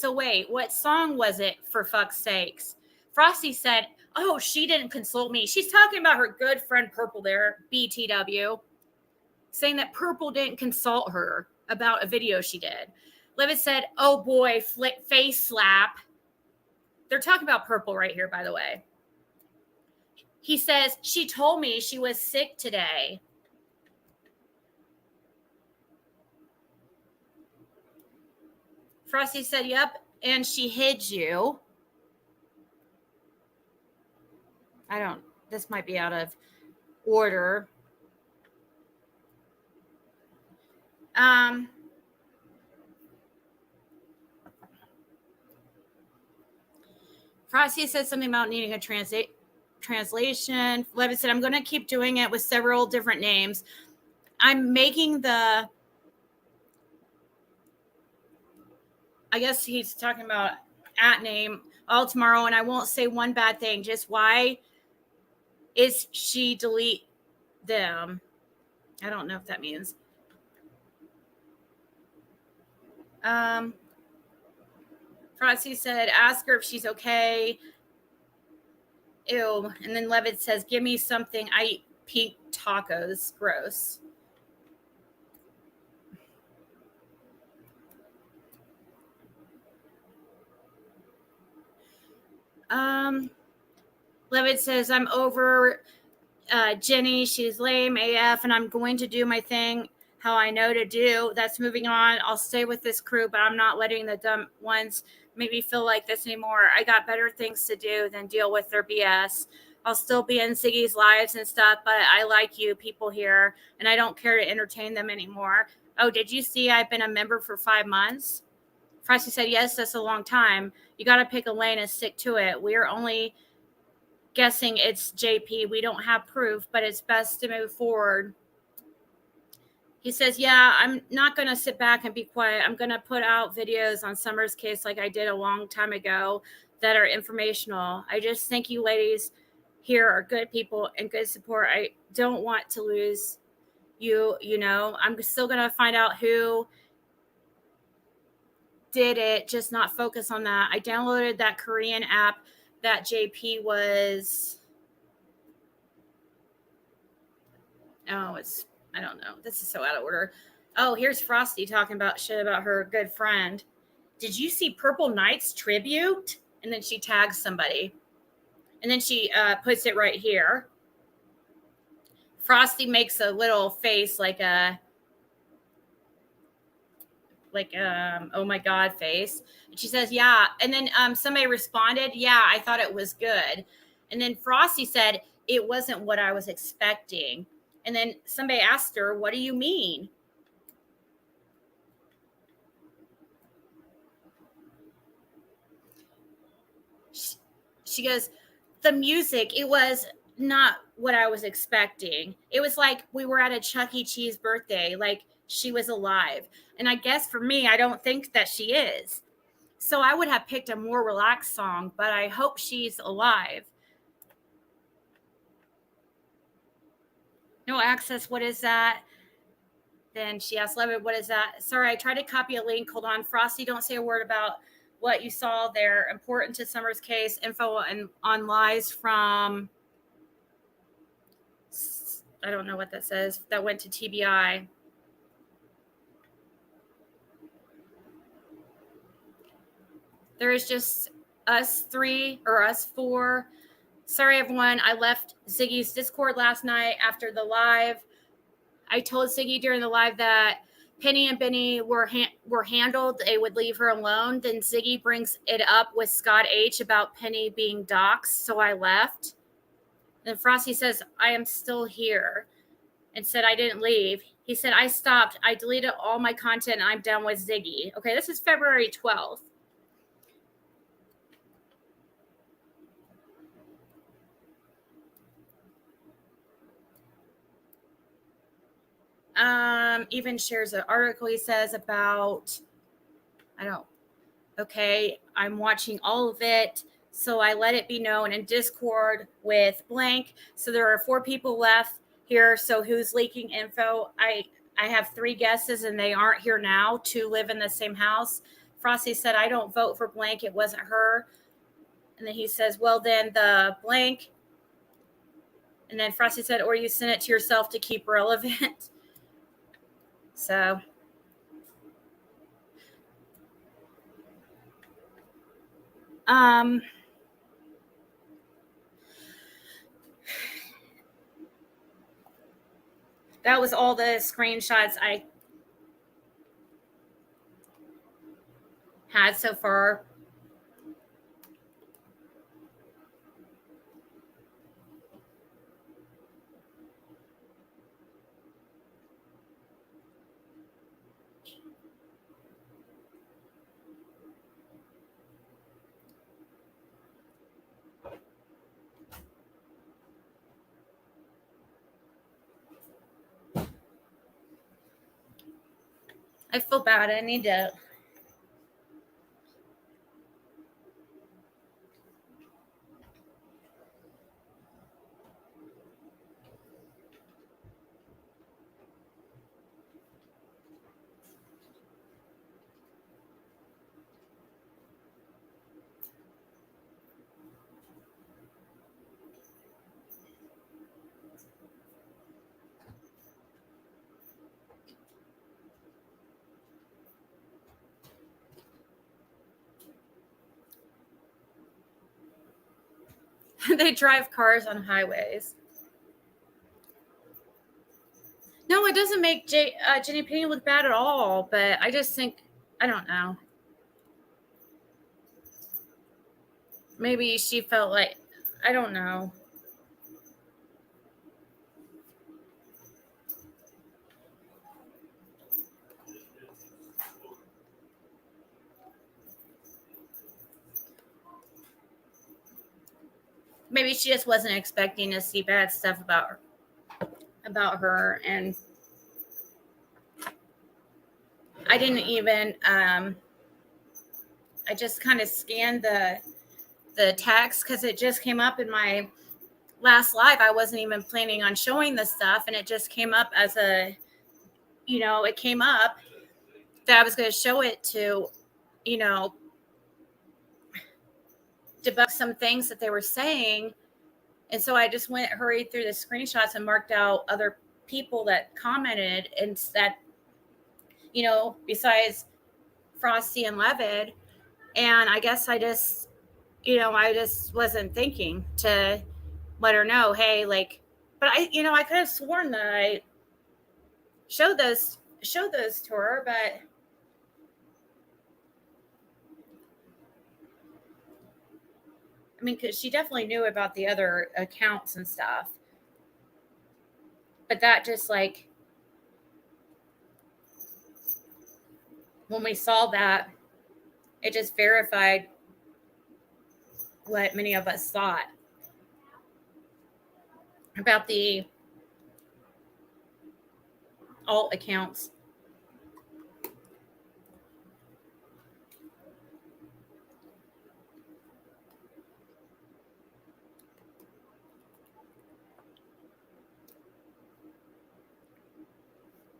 Speaker 1: what song was it, for fuck's sakes? Frosty said, oh, she didn't consult me. She's talking about her good friend Purple there, BTW, saying that Purple didn't consult her about a video she did. Levitt said, oh boy, face slap. They're talking about Purple right here, by the way. He says, she told me she was sick today. Frosty said, yep, and she hid you. This might be out of order. Frosty said something about needing a translation. Levitt said, I'm going to keep doing it with several different names. I'm making I guess he's talking about at name all tomorrow, and I won't say one bad thing. Just why is she delete them? I don't know if that means. Frosty said, ask her if she's okay. Ew. And then Levitt says, give me something. I eat pink tacos. Gross. Levitt says, I'm over Jenny. She's lame AF, and I'm going to do my thing how I know to do. That's moving on. I'll stay with this crew, but I'm not letting the dumb ones make me feel like this anymore. I got better things to do than deal with their BS. I'll still be in Ziggy's lives and stuff, but I like you people here, and I don't care to entertain them anymore. Oh, did you see I've been a member for 5 months? Frosty said, yes, that's a long time. You got to pick a lane and stick to it. We're only guessing it's JP. We don't have proof, but it's best to move forward. He says, yeah, I'm not going to sit back and be quiet. I'm going to put out videos on Summer's case like I did a long time ago that are informational. I just think you ladies here are good people and good support. I don't want to lose you, you know. I'm still going to find out who did it, just not focus on that. I downloaded that Korean app that JP was... Oh, I don't know. This is so out of order. Oh, here's Frosty talking about shit about her good friend. Did you see Purple Knight's tribute? And then she tags somebody. And then she puts it right here. Frosty makes a little face like oh my God face. And she says, yeah. And then somebody responded, yeah, I thought it was good. And then Frosty said, it wasn't what I was expecting. And then somebody asked her, what do you mean? She goes, the music, it was not what I was expecting. It was like we were at a Chuck E. Cheese birthday, like she was alive. And I guess for me, I don't think that she is. So I would have picked a more relaxed song, but I hope she's alive. No access, what is that? Then she asked Levitt, what is that? Sorry, I tried to copy a link. Hold on. Frosty, don't say a word about what you saw there. Important to Summer's case. Info on lies from... I don't know what that says. That went to TBI. There is just us three or us four. Sorry, everyone. I left Ziggy's Discord last night after the live. I told Ziggy during the live that Penny and Benny were handled. They would leave her alone. Then Ziggy brings it up with Scott H about Penny being doxxed, so I left. Then Frosty says, I am still here, and said I didn't leave. He said, I stopped. I deleted all my content, and I'm done with Ziggy. Okay, this is February 12th. Even shares an article he says about, okay, I'm watching all of it, so I let it be known in Discord with blank. So there are 4 people left here. So who's leaking info? I have 3 guesses and they aren't here now. 2 live in the same house. Frosty said, I don't vote for blank. It wasn't her. And then he says, well, then the blank. And then Frosty said, or you sent it to yourself to keep relevant. So that was all the screenshots I had so far. I feel bad. I need to. They drive cars on highways. No, it doesn't make Jenny Penny look bad at all, but I just think, I don't know. Maybe she felt like, I don't know. maybe she just wasn't expecting to see bad stuff about her, and I didn't even I just kind of scanned the text because it just came up in my last live. I wasn't even planning on showing this stuff, and it just came up as a, it came up that I was going to show it to, debunk some things that they were saying. And so I just hurried through the screenshots and marked out other people that commented and that, besides Frosty and Levid. And I guess I just wasn't thinking to let her know, hey, like, but I could have sworn that I showed those to her, but I mean, because she definitely knew about the other accounts and stuff. But that just like, when we saw that, it just verified what many of us thought about the alt accounts.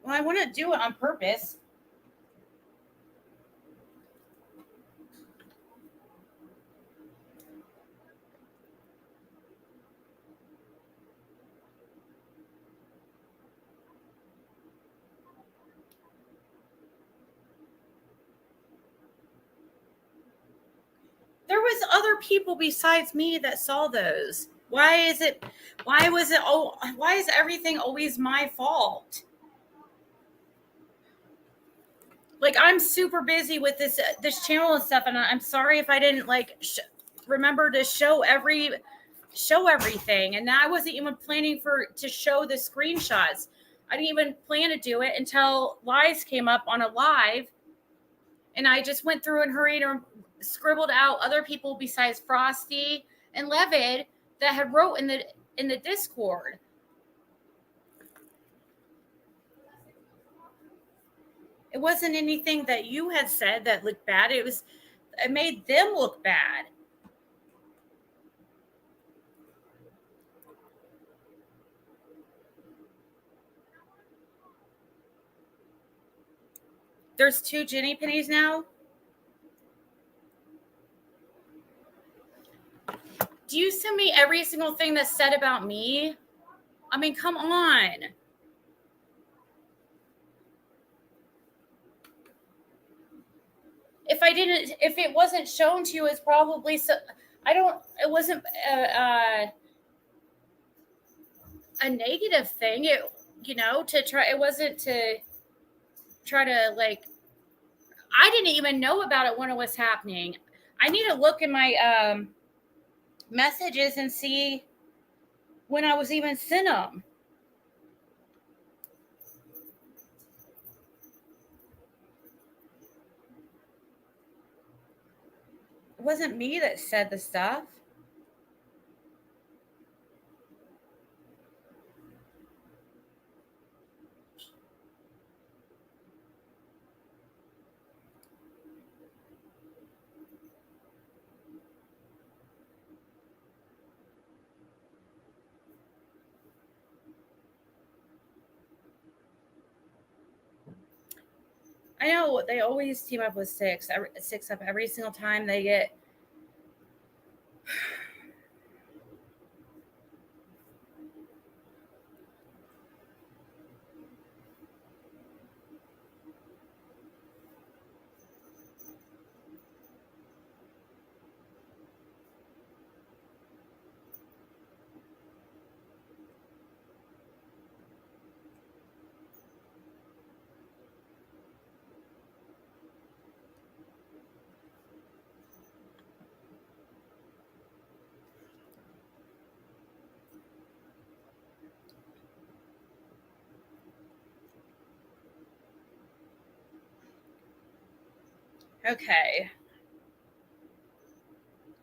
Speaker 1: Well, I want to do it on purpose. There was other people besides me that saw those. Why is everything always my fault? Like, I'm super busy with this channel and stuff, and I'm sorry if I didn't like remember to show everything. And I wasn't even planning to show the screenshots. I didn't even plan to do it until Lies came up on a live, and I just went through and hurried and scribbled out other people besides Frosty and Levid that had wrote in the Discord. It wasn't anything that you had said that looked bad. It made them look bad. There's 2 Jenny Pennies now. Do you send me every single thing that's said about me? I mean, come on. If it wasn't shown to you, it's probably it wasn't a negative thing. It wasn't to try to like, I didn't even know about it when it was happening. I need to look in my messages and see when I was even sent them. It wasn't me that said the stuff. I know they always team up with six up every single time they get. Okay.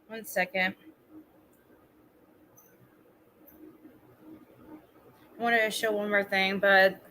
Speaker 1: 1 second. I wanted to show one more thing, but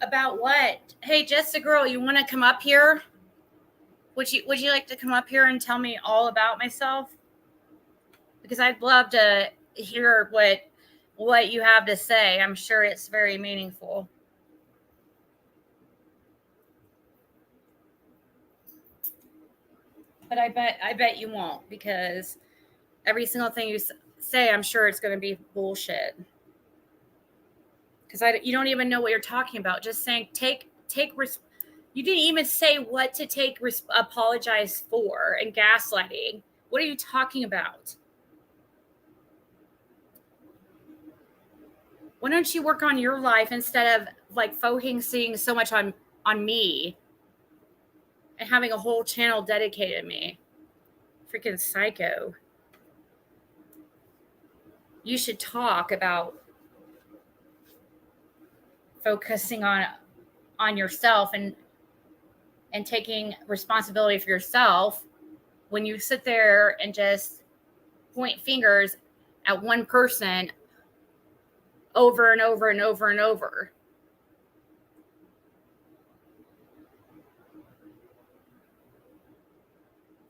Speaker 1: about what? Hey, Jessica girl, you want to come up here? Would you like to come up here and tell me all about myself? Because I'd love to hear what you have to say. I'm sure it's very meaningful. But I bet you won't, because every single thing you say, I'm sure it's going to be bullshit. Because you don't even know what you're talking about. Just saying you didn't even say what to apologize for, and gaslighting. What are you talking about? Why don't you work on your life instead of like focusing so much on me and having a whole channel dedicated to me? Freaking psycho. You should talk about focusing on yourself and taking responsibility for yourself, when you sit there and just point fingers at one person over and over and over and over.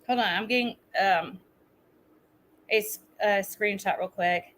Speaker 1: Hold on, I'm getting a screenshot real quick.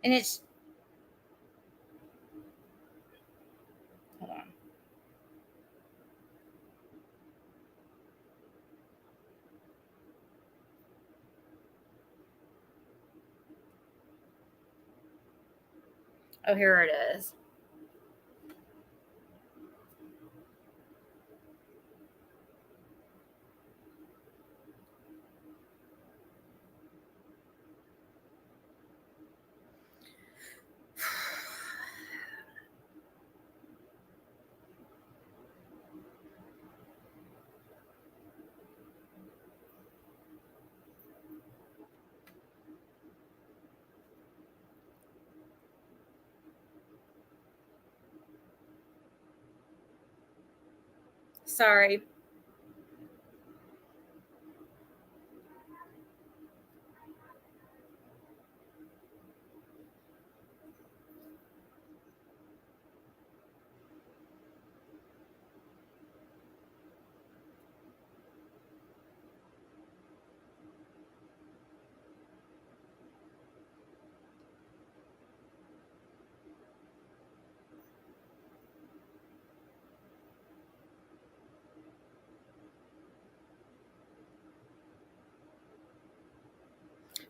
Speaker 1: And it's, hold on. Oh, here it is. Sorry.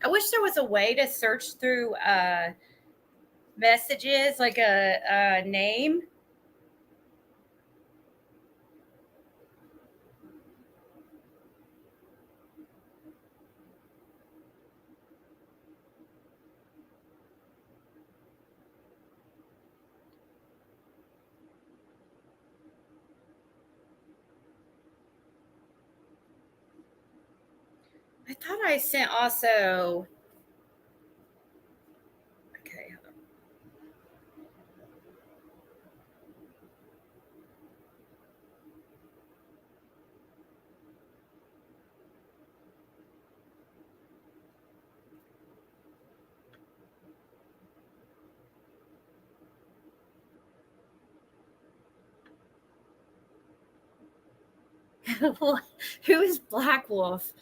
Speaker 1: I wish there was a way to search through messages, like a name. I thought I sent also. Okay. Who is Black Wolf?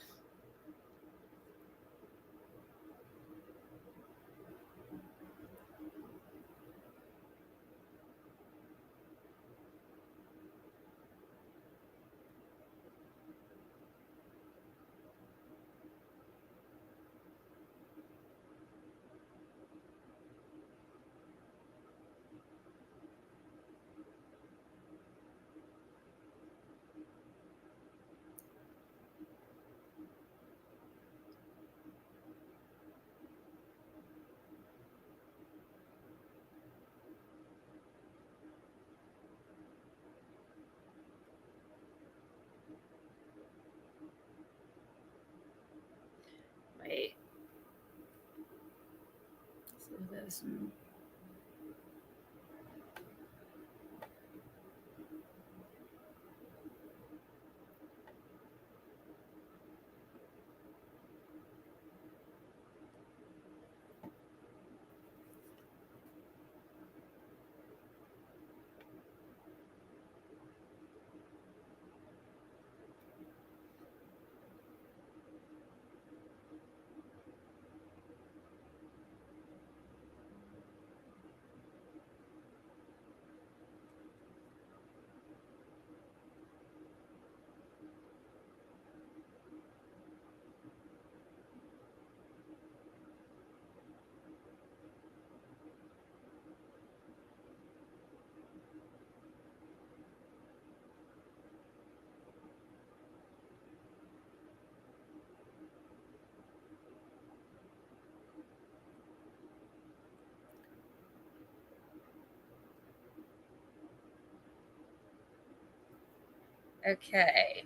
Speaker 1: Okay.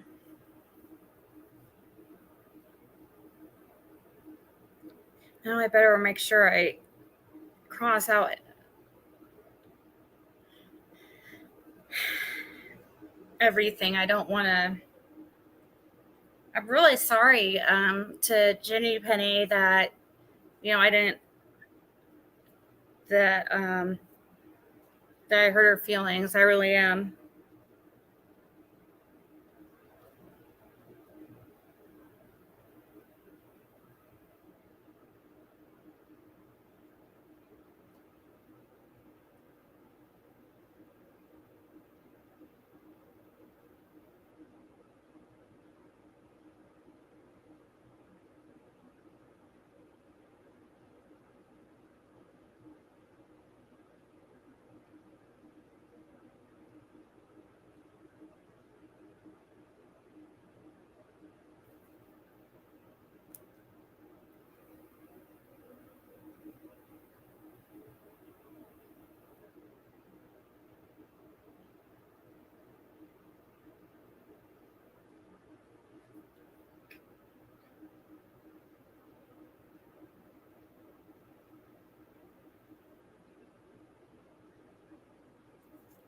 Speaker 1: Now I better make sure I cross out everything. I don't want to. I'm really sorry to Jenny Penny that I didn't that I hurt her feelings. I really am.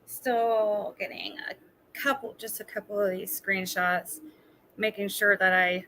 Speaker 1: Still getting just a couple of these screenshots, making sure that I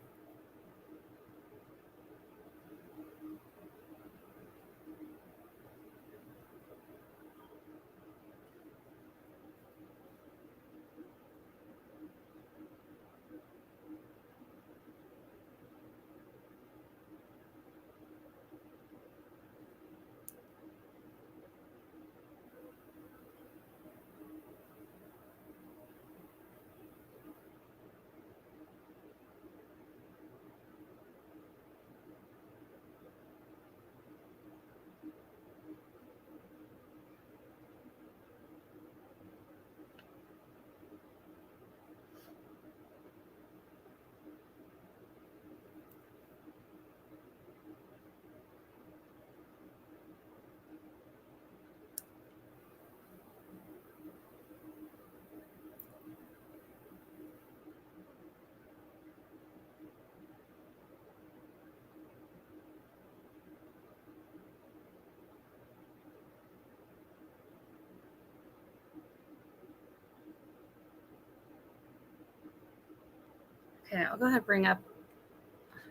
Speaker 1: okay, I'll go ahead and bring up.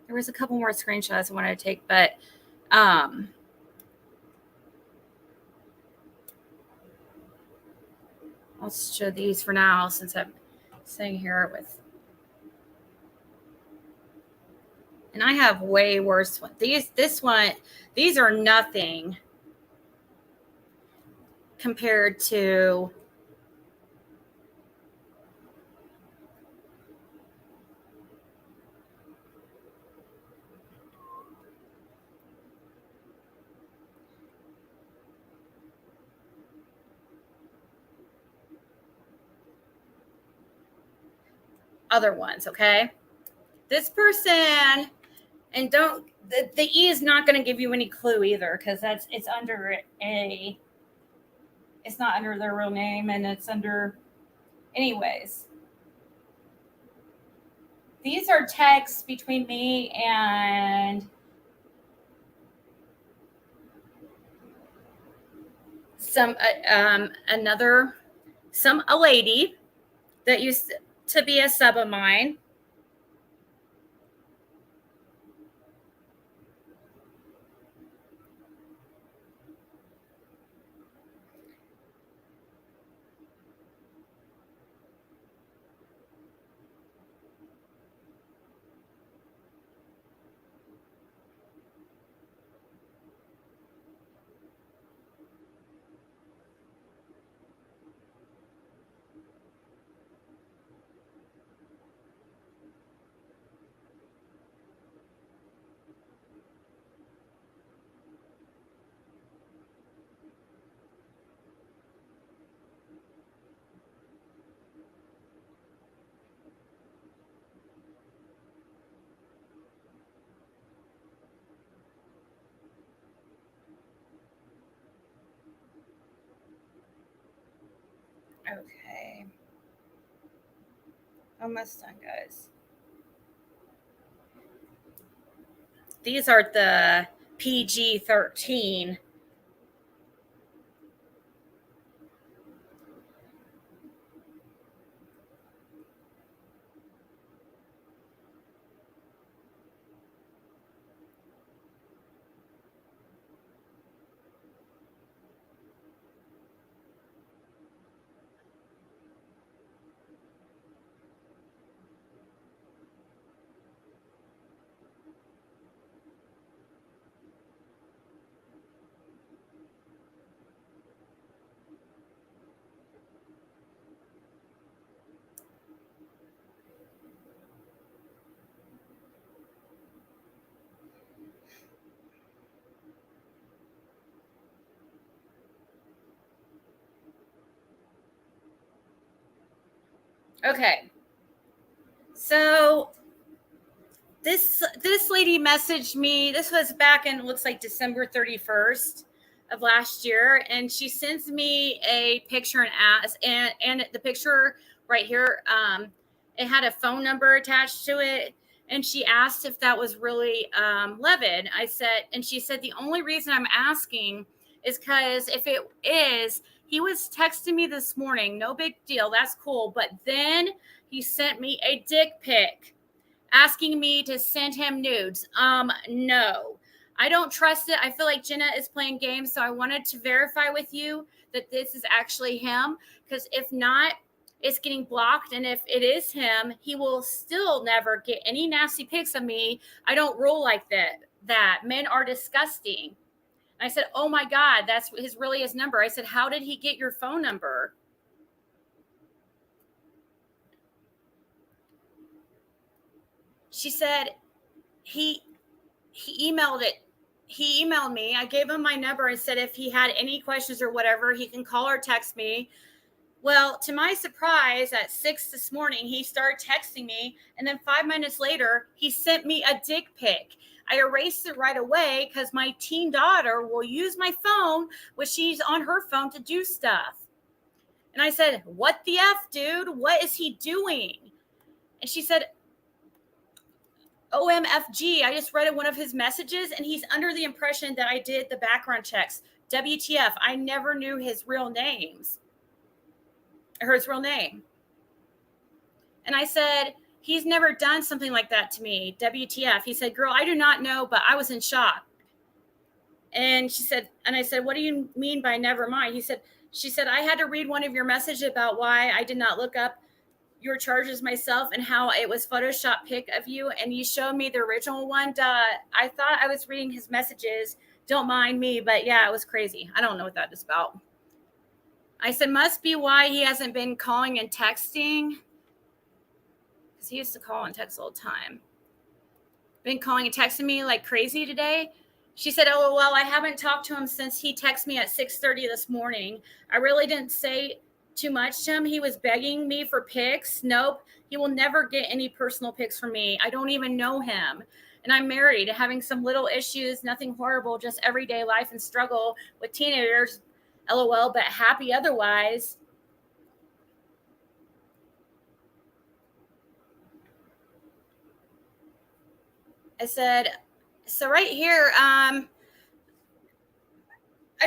Speaker 1: There was a couple more screenshots I wanted to take, but I'll show these for now since I'm sitting here with. And I have way worse ones. These are nothing compared to other ones, okay? This person, and the E is not going to give you any clue either because it's under it's not under their real name and it's under, anyways. These are texts between me and a lady that used to be a sub of mine. Okay. Almost done, guys. These are the PG-13. Okay. So this lady messaged me. This was back in, looks like, December 31st of last year, and she sends me a picture and the picture right here, it had a phone number attached to it, and she asked if that was really Levin. And she said, the only reason I'm asking is because if it is, he was texting me this morning, no big deal, that's cool, but then he sent me a dick pic asking me to send him nudes. No, I don't trust it. I feel like Jenna is playing games, so I wanted to verify with you that this is actually him, because if not, it's getting blocked, and if it is him, he will still never get any nasty pics of me. I don't roll like that men are disgusting. I said, oh my God, that's his number. I said, how did he get your phone number? She said he emailed it. He emailed me. I gave him my number and said if he had any questions or whatever, he can call or text me. Well, to my surprise, at 6 this morning, he started texting me, and then 5 minutes later, he sent me a dick pic. I erased it right away because my teen daughter will use my phone when she's on her phone to do stuff. And I said, what the F, dude? What is he doing? And she said, OMFG. I just read one of his messages, and he's under the impression that I did the background checks. WTF. I never knew his real names. Or his real name. And I said, he's never done something like that to me. WTF. He said, girl, I do not know, but I was in shock. And I said, what do you mean by never mind? She said, I had to read one of your messages about why I did not look up your charges myself and how it was Photoshop pic of you, and you showed me the original one. I thought I was reading his messages. Don't mind me, but yeah, it was crazy. I don't know what that is about. I said, must be why he hasn't been calling and texting, because he used to call and text all the time. Been calling and texting me like crazy today. She said, oh, well, I haven't talked to him since he texted me at 6:30 this morning. I really didn't say too much to him. He was begging me for pics. Nope. He will never get any personal pics from me. I don't even know him. And I'm married, having some little issues, nothing horrible, just everyday life and struggle with teenagers. LOL, but happy otherwise. I said, so right here, at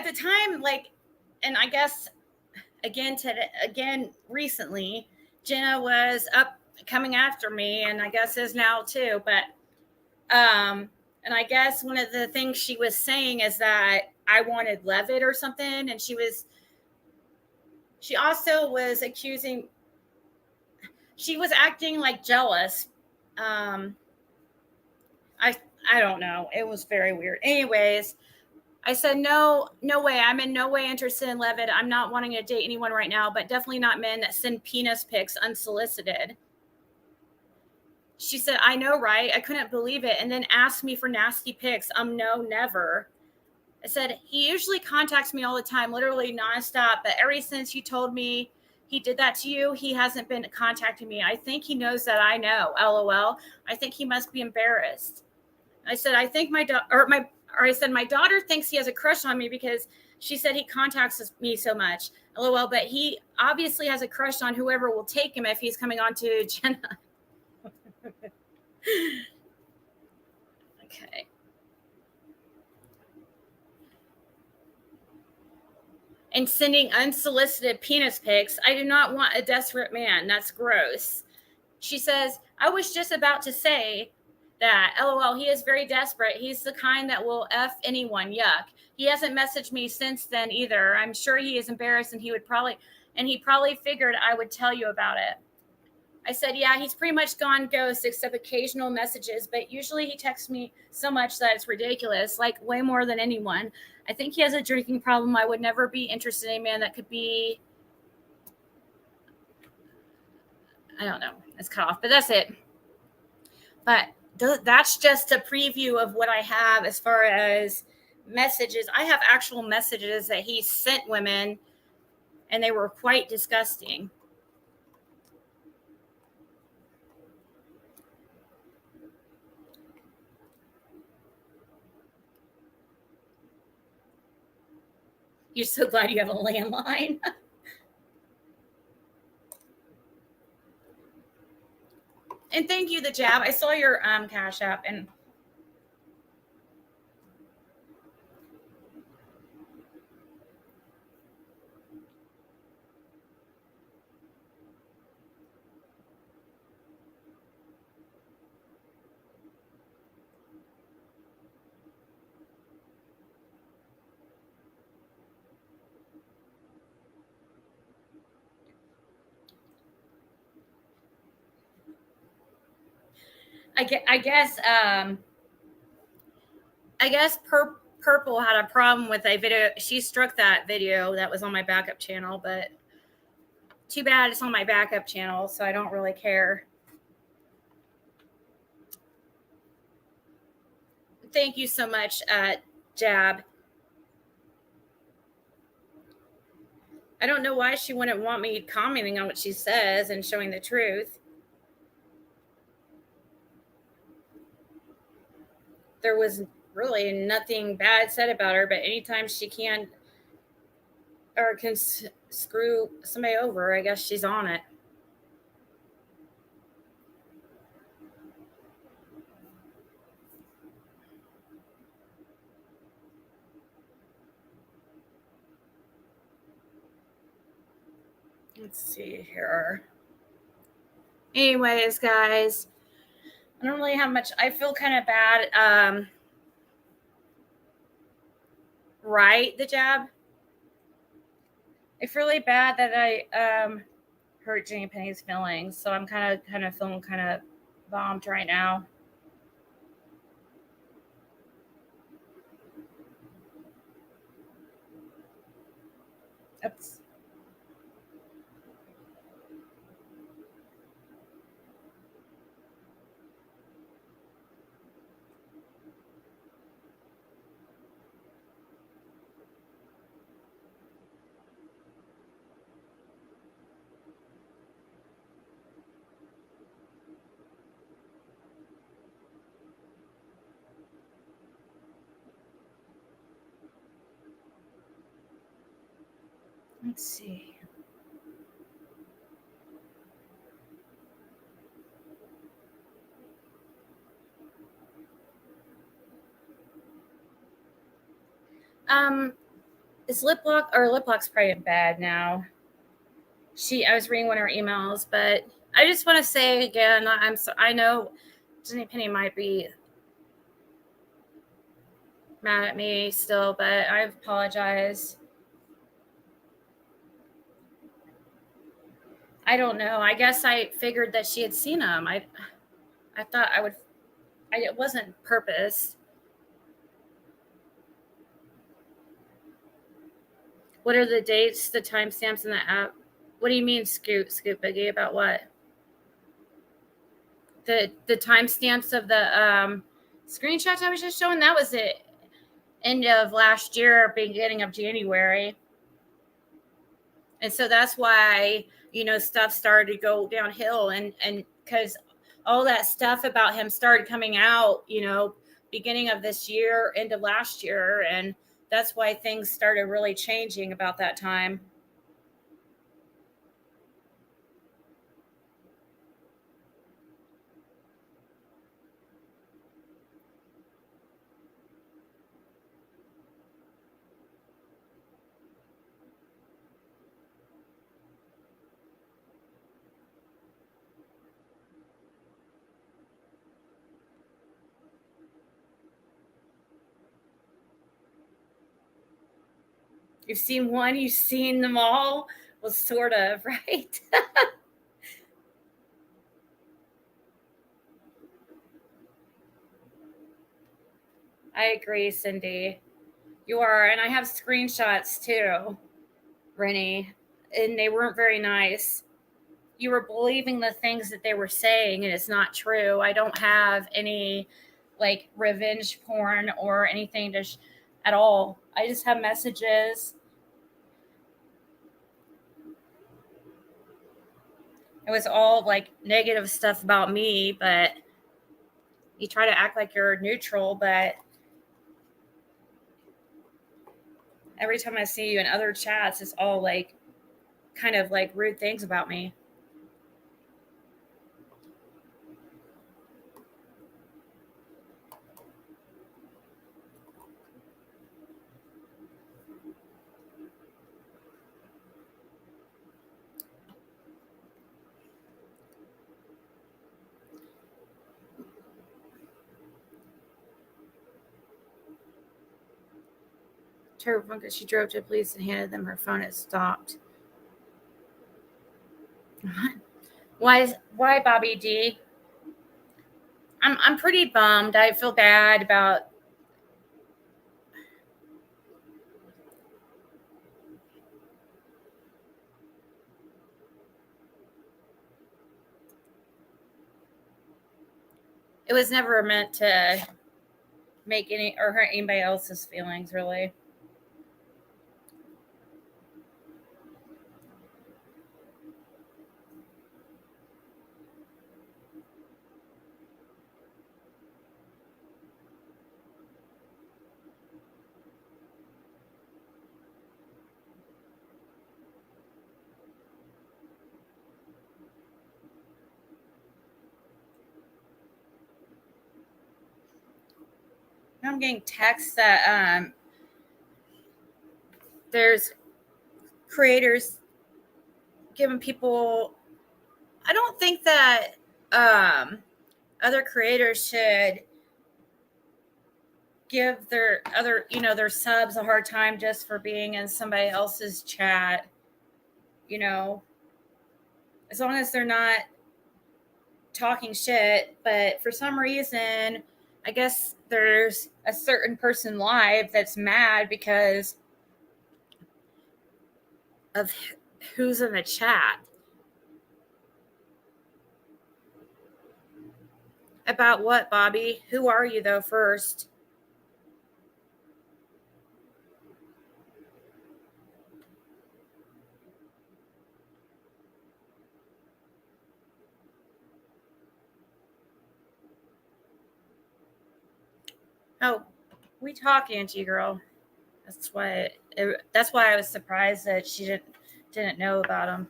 Speaker 1: the time, like, And I guess again recently, Jenna was up coming after me, and I guess is now too. But and I guess one of the things she was saying is that I wanted Levitt or something, and she also was accusing. She was acting like jealous. Um, I I don't know. It was very weird. Anyways, I said no, no way. I'm in no way interested in Levitt. I'm not wanting to date anyone right now, but definitely not men that send penis pics unsolicited. She said, I know, right? I couldn't believe it. And then asked me for nasty pics. No, never. I said, he usually contacts me all the time, literally nonstop. But ever since you told me he did that to you, he hasn't been contacting me. I think he knows that I know. LOL. I think he must be embarrassed. I said, I think I said, my daughter thinks he has a crush on me because she said he contacts me so much. LOL. But he obviously has a crush on whoever will take him if he's coming on to Jenna. Okay. And sending unsolicited penis pics. I do not want a desperate man. That's gross. She says, I was just about to say that. LOL, he is very desperate. He's the kind that will F anyone. Yuck. He hasn't messaged me since then either. I'm sure he is embarrassed and he probably figured I would tell you about it. I said, yeah, he's pretty much gone ghost except occasional messages, but usually he texts me so much that it's ridiculous, like way more than anyone. I think he has a drinking problem. I would never be interested in a man that could be, I don't know, it's cut off, but that's it. But that's just a preview of what I have as far as messages. I have actual messages that he sent women, and they were quite disgusting. You're so glad you have a landline. And thank you, the jab. I saw your Cashapp, and I guess Purple had a problem with a video. She struck that video that was on my backup channel, but too bad it's on my backup channel, so I don't really care. Thank you so much, Jab. I don't know why she wouldn't want me commenting on what she says and showing the truth. There was really nothing bad said about her, but anytime she can screw somebody over, I guess she's on it. Let's see here. Anyways, guys, I don't really have much. I feel kind of bad. Right, the jab. I feel really bad that I hurt Jenny Penny's feelings, so I'm kind of feeling kind of bombed right now. Oops. Let's see. Is lip lock's probably bad now. I was reading one of her emails, but I just want to say again, I know Jenny Penny might be mad at me still, but I apologize. I don't know. I guess I figured that she had seen him. I thought I would. It wasn't purpose. What are the dates, the timestamps in the app? What do you mean, Scoop Biggie? About what? The timestamps of the screenshots I was just showing. That was the end of last year, beginning of January, and so that's why stuff started to go downhill, and because all that stuff about him started coming out, beginning of this year, end of last year, and that's why things started really changing about that time. You've seen one, you've seen them all. Well, sort of, right? I agree, Cindy. You are, and I have screenshots too, Rennie, and they weren't very nice. You were believing the things that they were saying, and it's not true. I don't have any like revenge porn or anything at all. I just have messages. It was all like negative stuff about me, but you try to act like you're neutral, but every time I see you in other chats, it's all like kind of like rude things about me. Terrible because she drove to the police and handed them her phone. It stopped. Why Bobby D? I'm pretty bummed. I feel bad about. It was never meant to make any or hurt anybody else's feelings, really. I'm getting texts that there's creators giving people. I don't think that other creators should give their subs a hard time just for being in somebody else's chat. As long as they're not talking shit. But for some reason, I guess there's a certain person live that's mad because of who's in the chat. About what, Bobby? Who are you, though, first? Oh, we talk, Angie girl. That's why. That's why I was surprised that she didn't know about him.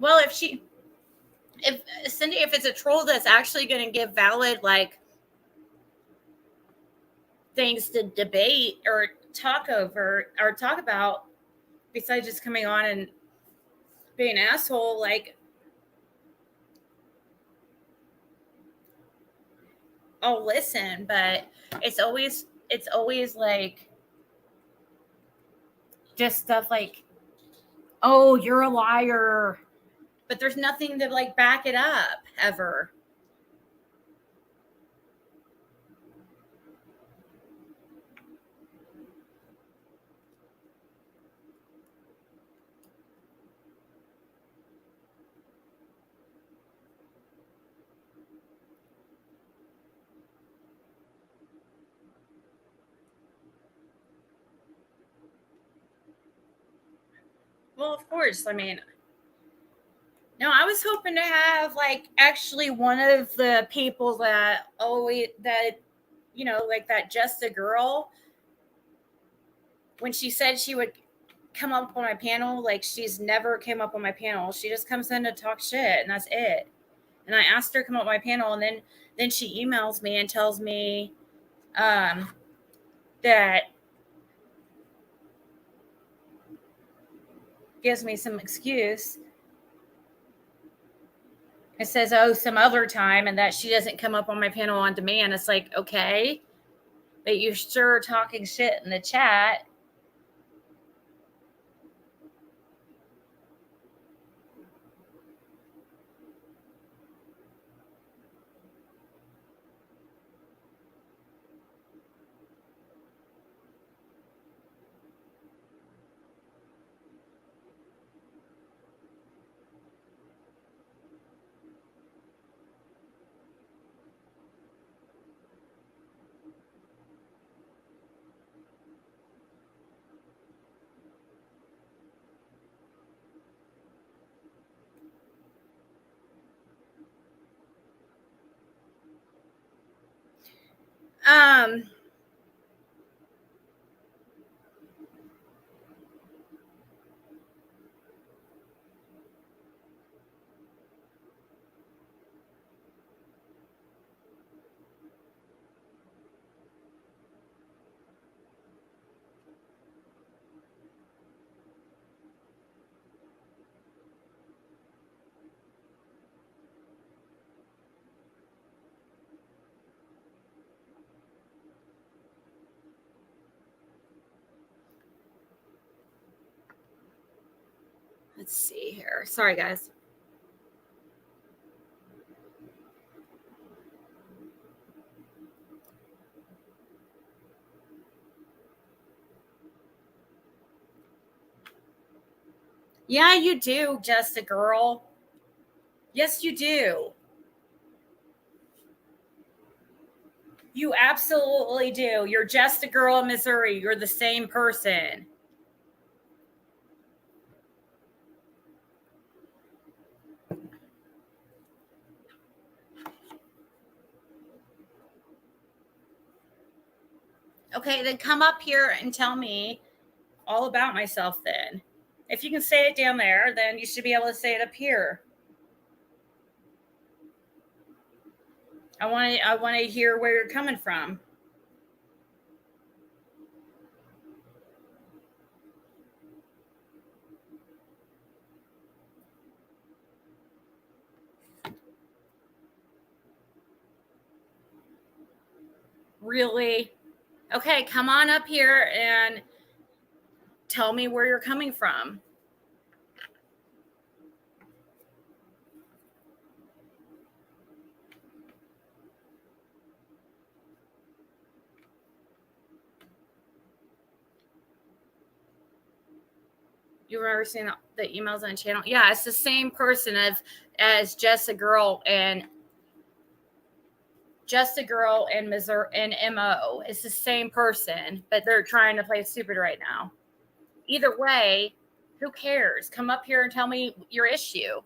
Speaker 1: Well, if Cindy, if it's a troll that's actually going to give valid, like, things to debate or talk over or talk about, besides just coming on and being an asshole, like, I'll listen, but it's always like just stuff like, oh, you're a liar, but there's nothing to like back it up ever. Well, of course. I mean, no, I was hoping to have like actually one of the people that always that like that just a girl, when she said she would come up on my panel, like she's never came up on my panel. She just comes in to talk shit and that's it. And I asked her to come up on my panel, and then she emails me and tells me that gives me some excuse. It says, oh, some other time, and that she doesn't come up on my panel on demand. It's like, okay, but you're sure talking shit in the chat. Um, let's see here. Sorry, guys. Yeah, you do, just a girl. Yes, you do. You absolutely do. You're just a girl in Missouri. You're the same person. Okay, then come up here and tell me all about myself then. If you can say it down there, then you should be able to say it up here. I want to hear where you're coming from. Really? Okay, come on up here and tell me where you're coming from. You remember seeing the emails on the channel? Yeah, it's the same person as Just a Girl and Missouri and MO. It's the same person, but they're trying to play stupid right now. Either way, who cares? Come up here and tell me your issue.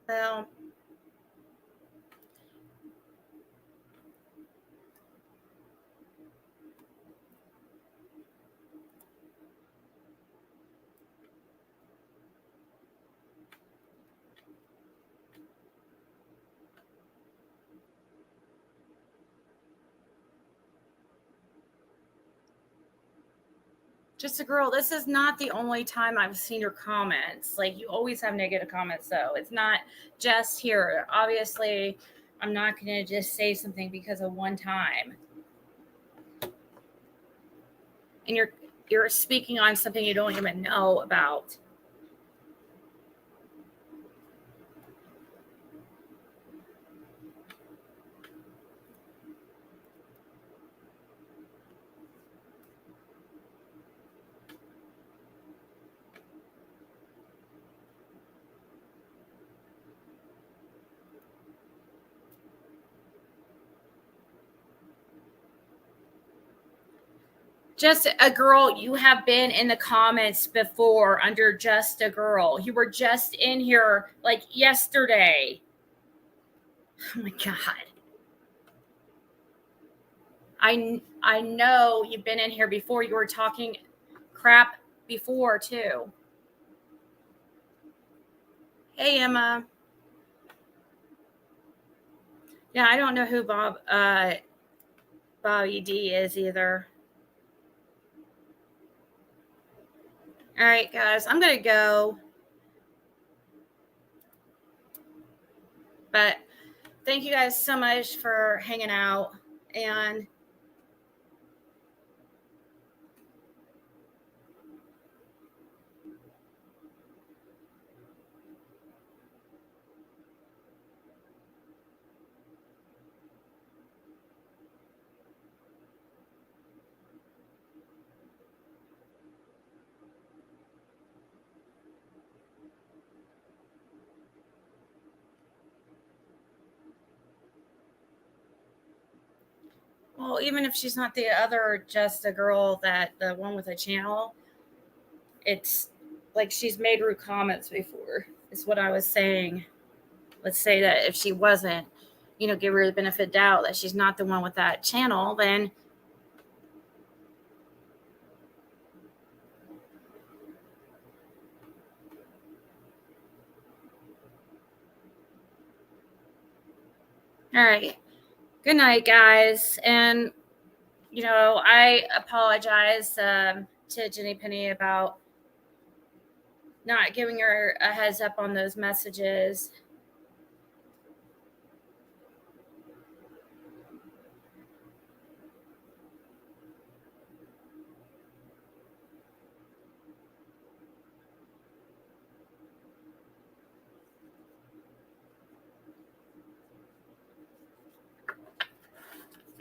Speaker 1: Well, just a girl, this is not the only time I've seen your comments. Like, you always have negative comments, though. It's not just here. Obviously, I'm not going to just say something because of one time. And you're speaking on something you don't even know about. Just a girl, you have been in the comments before under just a girl. You were just in here like yesterday. Oh my God. I know you've been in here before. You were talking crap before too. Hey Emma. Yeah, I don't know who Bobby D is either. All right, guys, I'm gonna go. But thank you guys so much for hanging out. And well, even if she's not the other just a girl, that the one with a channel, it's like she's made rude comments before, is what I was saying. Let's say that if she wasn't, give her the benefit of doubt that she's not the one with that channel, then all right. Good night, guys. And, I apologize to Jenny Penny about not giving her a heads up on those messages.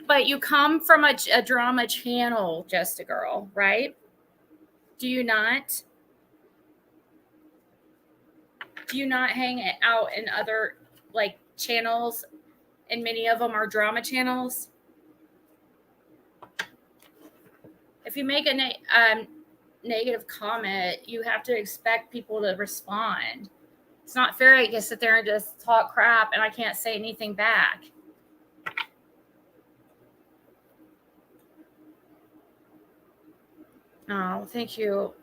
Speaker 1: But you come from a drama channel, Just a Girl, right? Do you not? Do you not hang out in other like channels, and many of them are drama channels? If you make a negative comment, you have to expect people to respond. It's not fair I can sit there and just talk crap and I can't say anything back. Oh, thank you,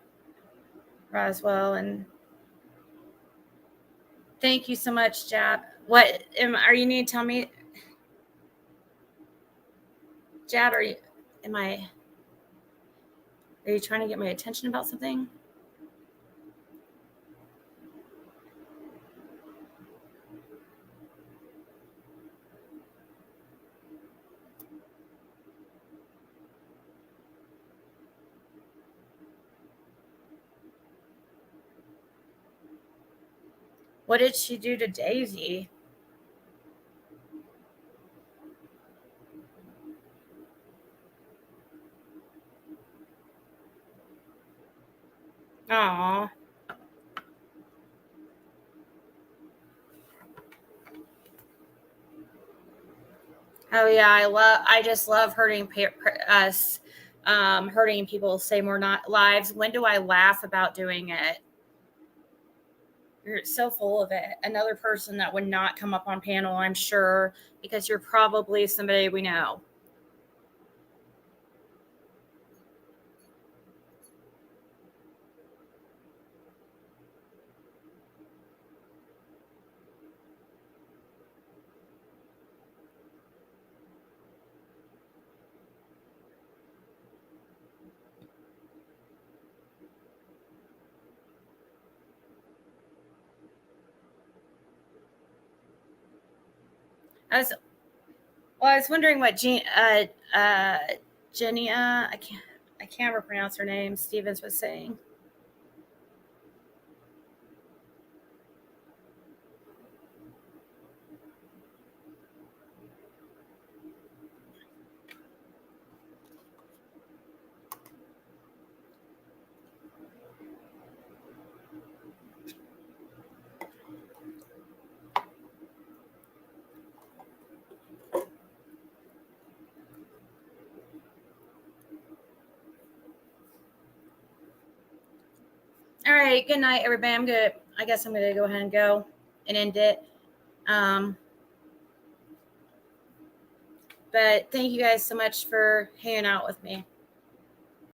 Speaker 1: Roswell, and thank you so much, Jab. Are you need to tell me, Jab? Are you trying to get my attention about something? What did she do to Daisy? Aw. Oh yeah, I just love hurting us, hurting people, say more not lives. When do I laugh about doing it? You're so full of it. Another person that would not come up on panel, I'm sure, because you're probably somebody we know. I was wondering what Genia, I can't ever pronounce her name. Stevens was saying. All right, good night, everybody. I guess I'm gonna go ahead and go and end it. But thank you guys so much for hanging out with me.